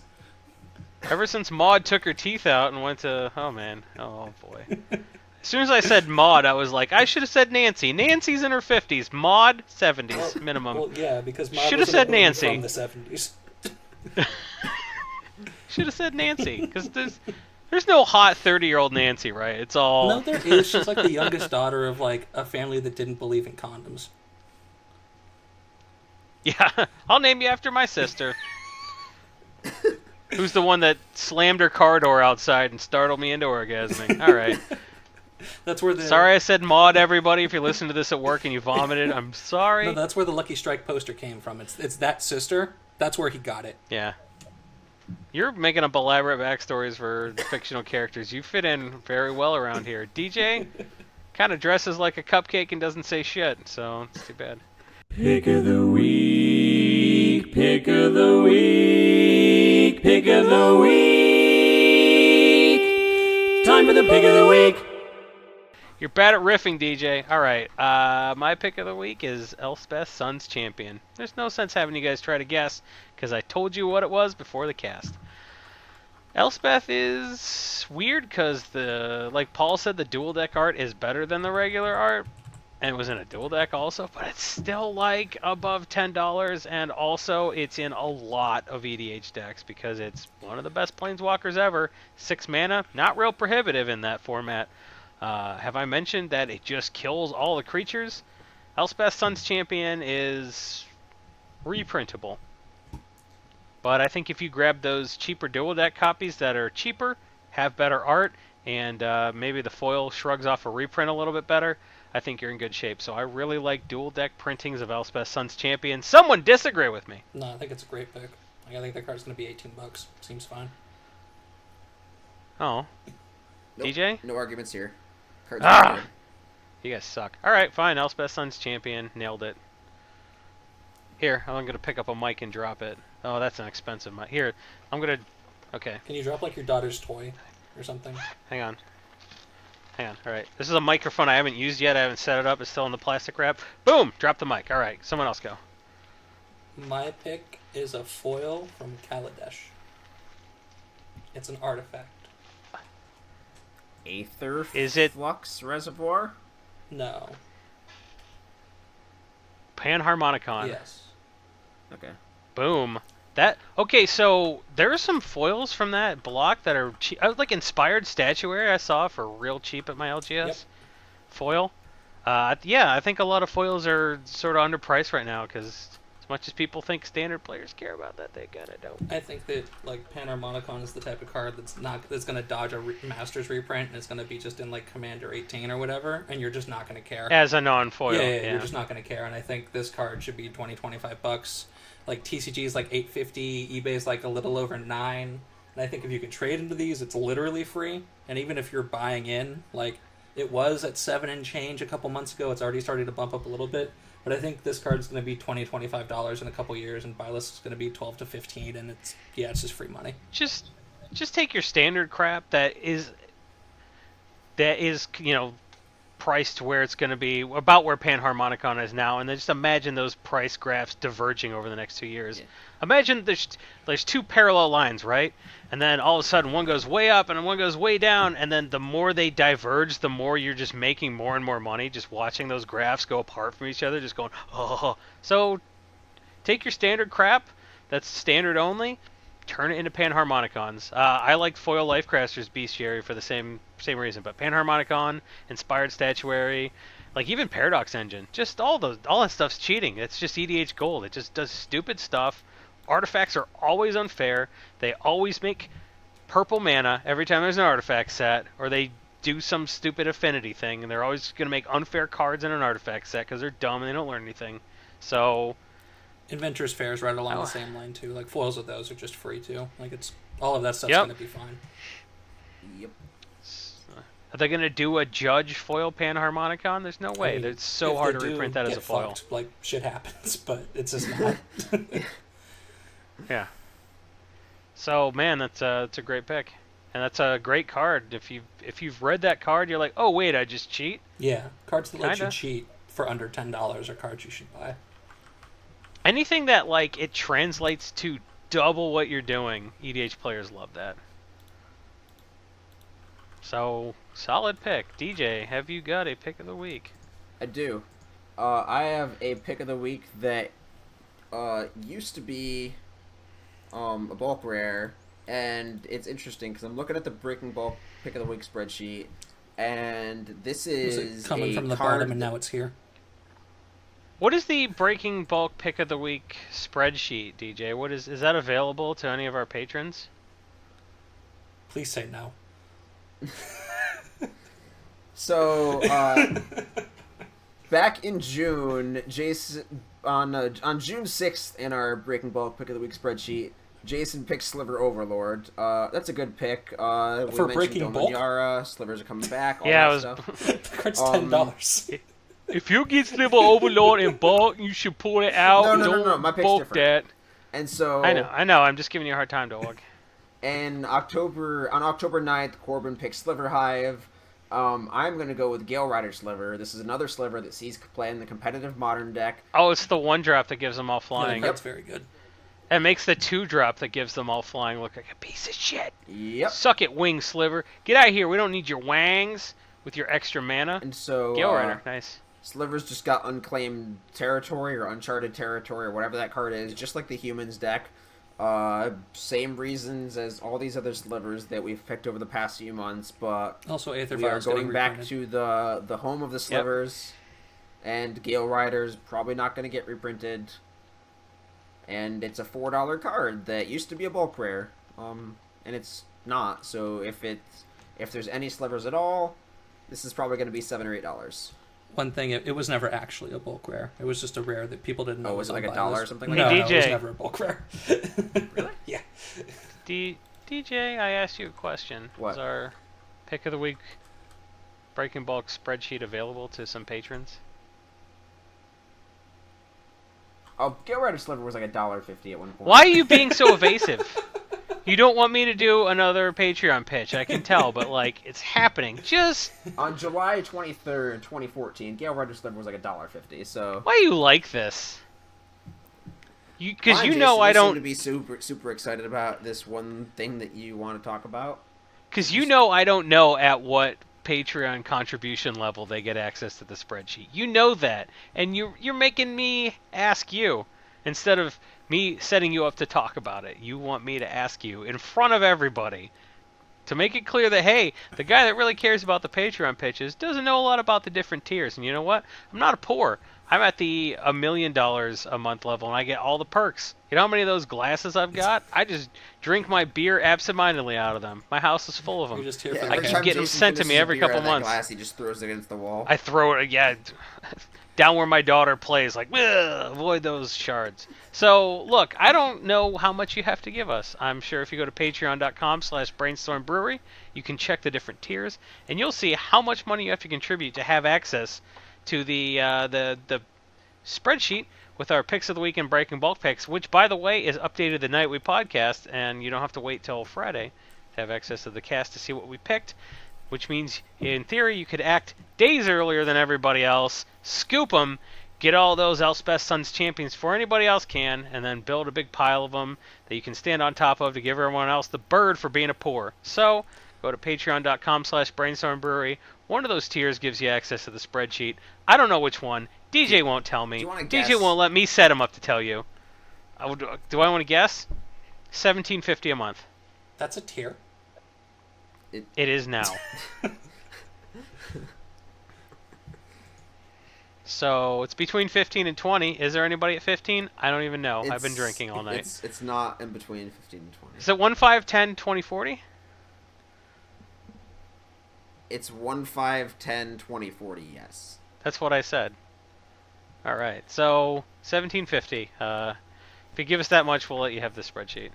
Ever since Maud took her teeth out and went to, oh man, oh boy. As soon as I said Maud, I was like, I should have said Nancy. Nancy's in her 50s. Maud, 70s minimum. Well, yeah, because Maude Shoulda was in said a movie Nancy. from the 70s. Should have said Nancy, because there's no hot 30-year-old Nancy, right? It's all... No, there is. She's like the youngest daughter of like a family that didn't believe in condoms. Yeah, I'll name you after my sister. Who's the one that slammed her car door outside and startled me into orgasming? All right. That's where the Sorry I said Maud, everybody. If you listen to this at work and you vomited, I'm sorry. No, that's where the Lucky Strike poster came from. It's that sister. That's where he got it. Yeah. You're making up elaborate backstories for fictional characters. You fit in very well around here. DJ kind of dresses like a cupcake and doesn't say shit, so it's too bad. Pick of the week, pick of the week, pick of the week. Time for the pick of the week. You're bad at riffing, DJ. All right. My pick of the week is Elspeth Suns Champion. There's no sense having you guys try to guess because I told you what it was before the cast. Elspeth is weird because like Paul said, the dual deck art is better than the regular art. And it was in a dual deck also, but it's still like above $10, and also it's in a lot of EDH decks because it's one of the best planeswalkers ever. 6 mana, not real prohibitive in that format. Have I mentioned that it just kills all the creatures? Elspeth Sun's Champion is reprintable. But I think if you grab those cheaper dual deck copies that are cheaper, have better art, and maybe the foil shrugs off a reprint a little bit better, I think you're in good shape. So I really like dual deck printings of Elspeth Sun's Champion. Someone disagree with me. No, I think it's a great pick. Like, I think that card's gonna be $18. Seems fine. Oh. Nope, DJ? No arguments here. Cards Ah! are good. You guys suck. Alright, fine. Elspeth Sun's Champion. Nailed it. Here, I'm going to pick up a mic and drop it. Oh, that's an expensive mic. Here, I'm going to... Okay, Can you drop like your daughter's toy or something? hang on. Hang on. Alright, this is a microphone I haven't used yet. I haven't set it up. It's still in the plastic wrap. Boom! Drop the mic. Alright, someone else go. My pick is a foil from Kaladesh. It's an artifact. Aether Is it- Flux Reservoir? No. Panharmonicon. Yes. Okay. Boom. That okay? So there are some foils from that block that are cheap. Like inspired statuary I saw for real cheap at my LGS Yep. foil. Yeah, I think a lot of foils are sort of underpriced right now because as much as people think standard players care about that, they kind of don't. I think that like Panharmonicon is the type of card that's gonna dodge a Masters reprint and it's gonna be just in like Commander 18 or whatever, and you're just not gonna care. As a non-foil, Yeah, you're just not gonna care. And I think this card should be $20-25. Like TCG is like $8.50, eBay is like a little over $9. And I think if you can trade into these, it's literally free. And even if you're buying in, like it was at 7 and change a couple months ago, it's already starting to bump up a little bit. But I think this card's going to be $20-25 in a couple years, and buy list is going to be $12 to $15, and it's just free money. Just take your standard crap that is priced where it's going to be about where Panharmonicon is now, and then just imagine those price graphs diverging over the next 2 years. Yeah. Imagine there's two parallel lines, right? And then all of a sudden one goes way up and one goes way down, and then the more they diverge, the more you're just making more and more money just watching those graphs go apart from each other, just going, oh. So take your standard crap that's standard only, turn it into Panharmonicons. I like foil Lifecrafters Bestiary for the same reason, but Panharmonicon, Inspired Statuary, like even Paradox Engine, just all that stuff's cheating. It's just EDH gold. It just does stupid stuff. Artifacts are always unfair. They always make purple mana every time there's an artifact set, or they do some stupid affinity thing, and they're always going to make unfair cards in an artifact set because they're dumb and they don't learn anything. So Inventors Fair is right along the same line too. Like foils of those are just free too. Like it's all of that stuff's Yep. going to be fine. Yep. are they going to do a Judge foil Panharmonicon? There's no way. I mean, It's so if hard they to do, reprint that as get a foil. fucked. Like shit happens, but it's just not. Yeah. So man, that's a great pick, and that's a great card. If you've read that card, you're like, oh wait, I just cheat. Yeah, cards that let you Kinda. cheat for under $10 are cards you should buy. Anything that like it translates to double what you're doing, EDH players love that. So solid pick, DJ. Have you got a pick of the week? I do. I have a pick of the week that used to be a bulk rare, and it's interesting because I'm looking at the Breaking Bulk pick of the week spreadsheet, and this Was is it coming a from the card bottom and now it's here? What is the Breaking Bulk pick of the week spreadsheet, DJ? What is that available to any of our patrons? Please say no. So, back in June, Jason on June 6th in our Breaking Bulk pick of the week spreadsheet, Jason picked Sliver Overlord. That's a good pick. We For mentioned Breaking Bulk? Dominyara, Slivers are coming back. All Yeah, that it stuff. The card's $10. If you get Sliver Overlord in bulk, you should pull it out. No. My pick's bulk different. that. And so I know. I'm just giving you a hard time, dog. on October 9th, Corbin picked Sliver Hive. I'm going to go with Gale Rider Sliver. This is another Sliver that sees play in the competitive Modern deck. Oh, it's the one drop that gives them all flying. That's very good. It makes the 2-drop that gives them all flying look like a piece of shit. Yep. Suck it, Wing Sliver. Get out of here. We don't need your wangs with your extra mana. And so Gale Rider, nice. Slivers just got unclaimed territory or uncharted territory or whatever that card is, just like the humans deck. Same reasons as all these other Slivers that we've picked over the past few months, but Also, Aether we are Fire's getting going back reprinted. to the home of the Slivers, and Gale Rider's probably not going to get reprinted. And it's a $4 card that used to be a bulk rare, and it's not. So if there's any Slivers at all, this is probably going to be $7 or $8. One thing, it was never actually a bulk rare. It was just a rare that people didn't know. Oh, was it on like buy $1 or list. something like No, that? no, it was DJ. never a bulk rare. Really? Yeah. DJ, I asked you a question. What? Is our pick of the week Breaking Bulk spreadsheet available to some patrons? Oh, Gale Rider Sliver was like $1.50 at one point. Why are you being so evasive? You don't want me to do another Patreon pitch, I can tell, but like it's happening. Just On July 23rd, 2014, Gale Rider Sliver was like $1.50. So why are you like this? Because Fine, you Jason, know I you seem don't. to be super excited about this one thing that you want to talk about. Because you know I don't know at what Patreon contribution level they get access to the spreadsheet. You know that, and you're making me ask you. Instead of me setting you up to talk about it, you want me to ask you in front of everybody to make it clear that, hey, the guy that really cares about the Patreon pitches doesn't know a lot about the different tiers. And you know what? I'm not a poor. I'm at the $1 million a month level, and I get all the perks. You know how many of those glasses I've got? I just drink my beer absentmindedly out of them. My house is full of them. You're just here Yeah, for I the keep time getting them Jason sent to me finishes a every beer out couple of that months. glass, he just throws it against the wall. I throw it, yeah, down where my daughter plays, like, avoid those shards. So, look, I don't know how much you have to give us. I'm sure if you go to patreon.com/Brainstorm Brewery, you can check the different tiers, and you'll see how much money you have to contribute to have access to the spreadsheet with our picks of the week and breaking bulk picks, which, by the way, is updated the night we podcast, and you don't have to wait till Friday to have access to the cast to see what we picked, which means, in theory, you could act days earlier than everybody else, scoop them, get all those Elspeth Sons champions before anybody else can, and then build a big pile of them that you can stand on top of to give everyone else the bird for being a poor. So, go to patreon.com/Brainstorm Brewery. One of those tiers gives you access to the spreadsheet. I don't know which one. DJ won't tell me. Do you wanna DJ guess? won't let me set him up to tell you. Do I want to guess? $17.50 a month. That's a tier. It is now. So it's between 15 and 20. Is there anybody at 15? I don't even know. I've been drinking all night. It's not in between 15 and 20. Is it 1, 5, 10, 20, 40? It's 1, 5, 10, 20, 40, yes. That's what I said. All right. So $17.50. If you give us that much, we'll let you have the spreadsheet.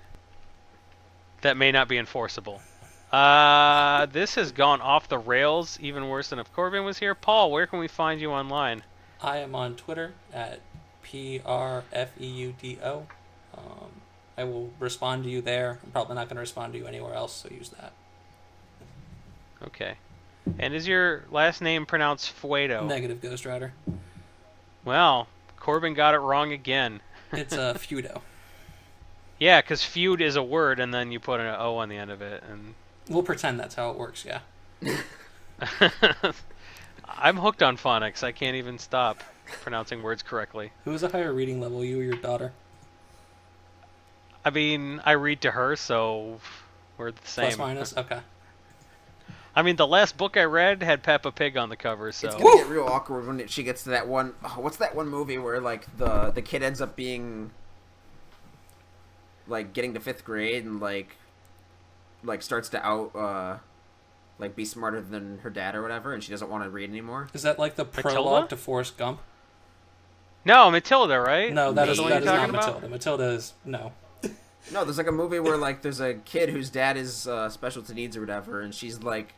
That may not be enforceable. This has gone off the rails even worse than if Corbin was here. Paul, where can we find you online? I am on Twitter at PRFEUDO. I will respond to you there. I'm probably not going to respond to you anywhere else, so use that. Okay. And is your last name pronounced Fuedo? Negative, Ghost Rider. Well, Corbin got it wrong again. It's Feudo. Yeah, because feud is a word, and then you put an O on the end of it. And We'll pretend that's how it works, yeah. I'm hooked on phonics. I can't even stop pronouncing words correctly. Who has a higher reading level, you or your daughter? I mean, I read to her, so we're the same. Plus minus? Okay. I mean, the last book I read had Peppa Pig on the cover, so... It's gonna get real awkward when she gets to that one... Oh, what's that one movie where, like, the kid ends up being... Like, getting to 5th grade and, like starts to like, be smarter than her dad or whatever, and she doesn't want to read anymore? Is that like the prologue to Forrest Gump? No, Matilda, right? No, that is the one you're not talking about? Matilda. Matilda is... No. No, there's, like, a movie where, like, there's a kid whose dad is special to needs or whatever, and she's, like,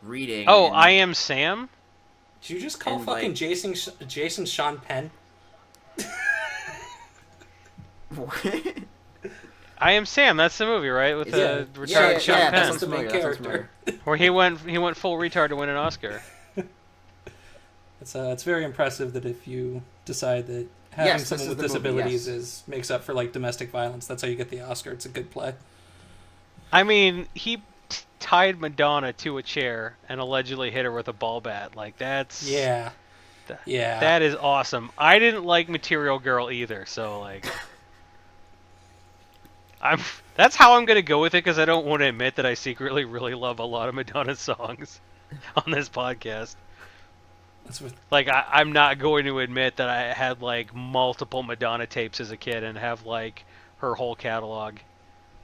reading. Oh, and... I Am Sam? Did you just call And, fucking like- Jason Sean Penn? What? I Am Sam, that's the movie, right? With Yeah. the retired Sean that Penn. sounds the main familiar, that sounds character. familiar. Where he went full retard to win an Oscar. It's very impressive that if you decide that having Yes, this someone is with the movie, disabilities yes. makes up for like domestic violence, that's how you get the Oscar. It's a good play. I mean, he tied Madonna to a chair and allegedly hit her with a ball bat. Like, that's... Yeah. Yeah. That is awesome. I didn't like Material Girl either, so, like... That's how I'm gonna go with it, because I don't want to admit that I secretly really love a lot of Madonna's songs on this podcast. That's what, Like, I'm not going to admit that I had, like, multiple Madonna tapes as a kid and have, like, her whole catalog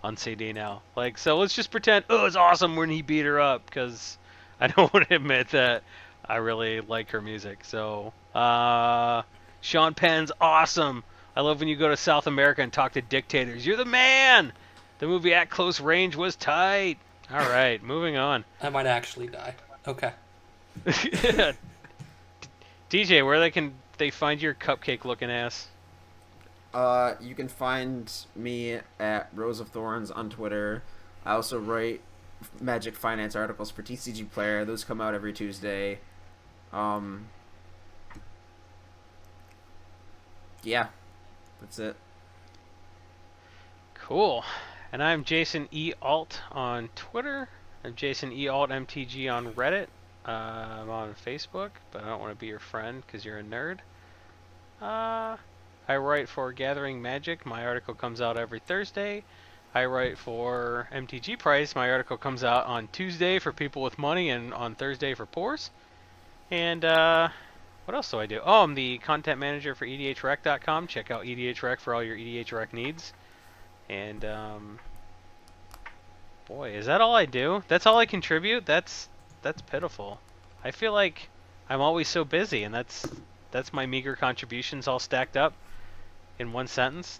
on CD now. Like, so let's just pretend, oh, it's awesome when he beat her up, because I don't want to admit that I really like her music. So, Sean Penn's awesome. I love when you go to South America and talk to dictators. You're the man! The movie At Close Range was tight. All right, moving on. I might actually die. Okay. DJ, where can they find your cupcake looking ass? You can find me at Rose of Thorns on Twitter. I also write Magic Finance articles for TCG Player. Those come out every Tuesday. Yeah, that's it. Cool. And I'm Jason E. Alt on Twitter. I'm Jason E. Alt MTG on Reddit. I'm on Facebook, but I don't want to be your friend because you're a nerd. I write for Gathering Magic. My article comes out every Thursday. I write for MTG Price. My article comes out on Tuesday for people with money and on Thursday for poors. And what else do I do? Oh, I'm the content manager for EDHRec.com. Check out EDHRec for all your EDHRec needs. And boy, is that all I do? That's all I contribute? That's pitiful. I feel like I'm always so busy, and that's my meager contributions all stacked up in one sentence.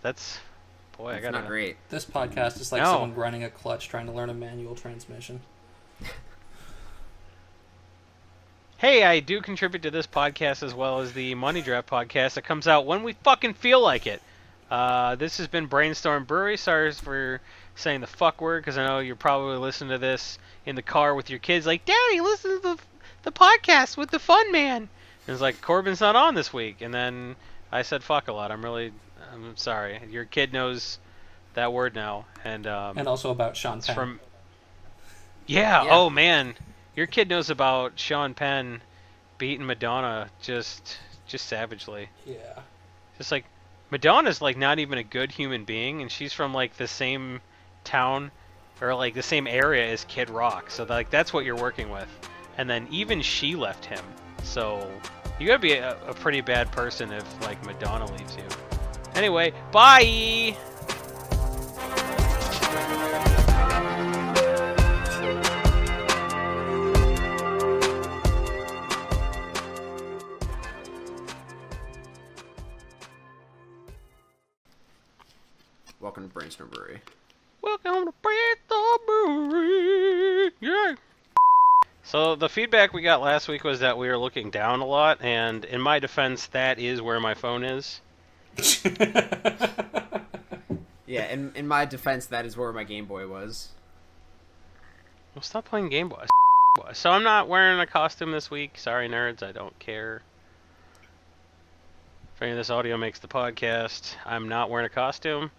Boy, That's I gotta. not great. This podcast is like No. someone grinding a clutch trying to learn a manual transmission. Hey, I do contribute to this podcast as well as the Money Draft podcast that comes out when we fucking feel like it. This has been Brainstorm Brewery. Sorry for saying the fuck word, because I know you're probably listening to this in the car with your kids like, Daddy, listen to the podcast with the fun man. And it's like, Corbin's not on this week. And then I said fuck a lot. I'm sorry. Your kid knows that word now. And Also about Sean it's Penn. from... Yeah, oh man. Your kid knows about Sean Penn beating Madonna just savagely. Yeah. Just like, Madonna's like not even a good human being, and she's from like the same town or like the same area as Kid Rock. So like that's what you're working with. And then even she left him. So you gotta be a pretty bad person if like Madonna leaves you. Anyway, bye! Welcome to Brainstorm Brewery. Welcome to Brainstorm Brewery! Yeah! So the feedback we got last week was that we were looking down a lot, and in my defense, that is where my phone is. Yeah, in my defense, that is where my Game Boy was. Well, stop playing Game Boy. So I'm not wearing a costume this week. Sorry, nerds. I don't care. If any of this audio makes the podcast, I'm not wearing a costume.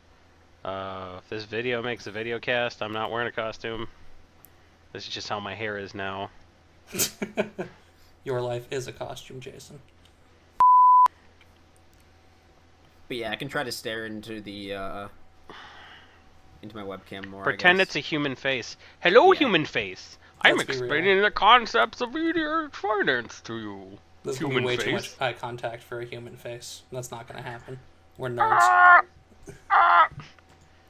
If this video makes the video cast, I'm not wearing a costume. This is just how my hair is now. Your life is a costume, Jason. But yeah, I can try to stare into the into my webcam more. Pretend I guess. it's a human face. Hello, Yeah. human face. I'm Let's be explaining the concepts of media finance to you. There's going to Human be way too face. much eye contact for a human face. That's not going to happen. We're nerds.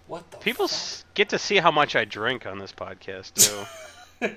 What the People fuck? get to see how much I drink on this podcast, too.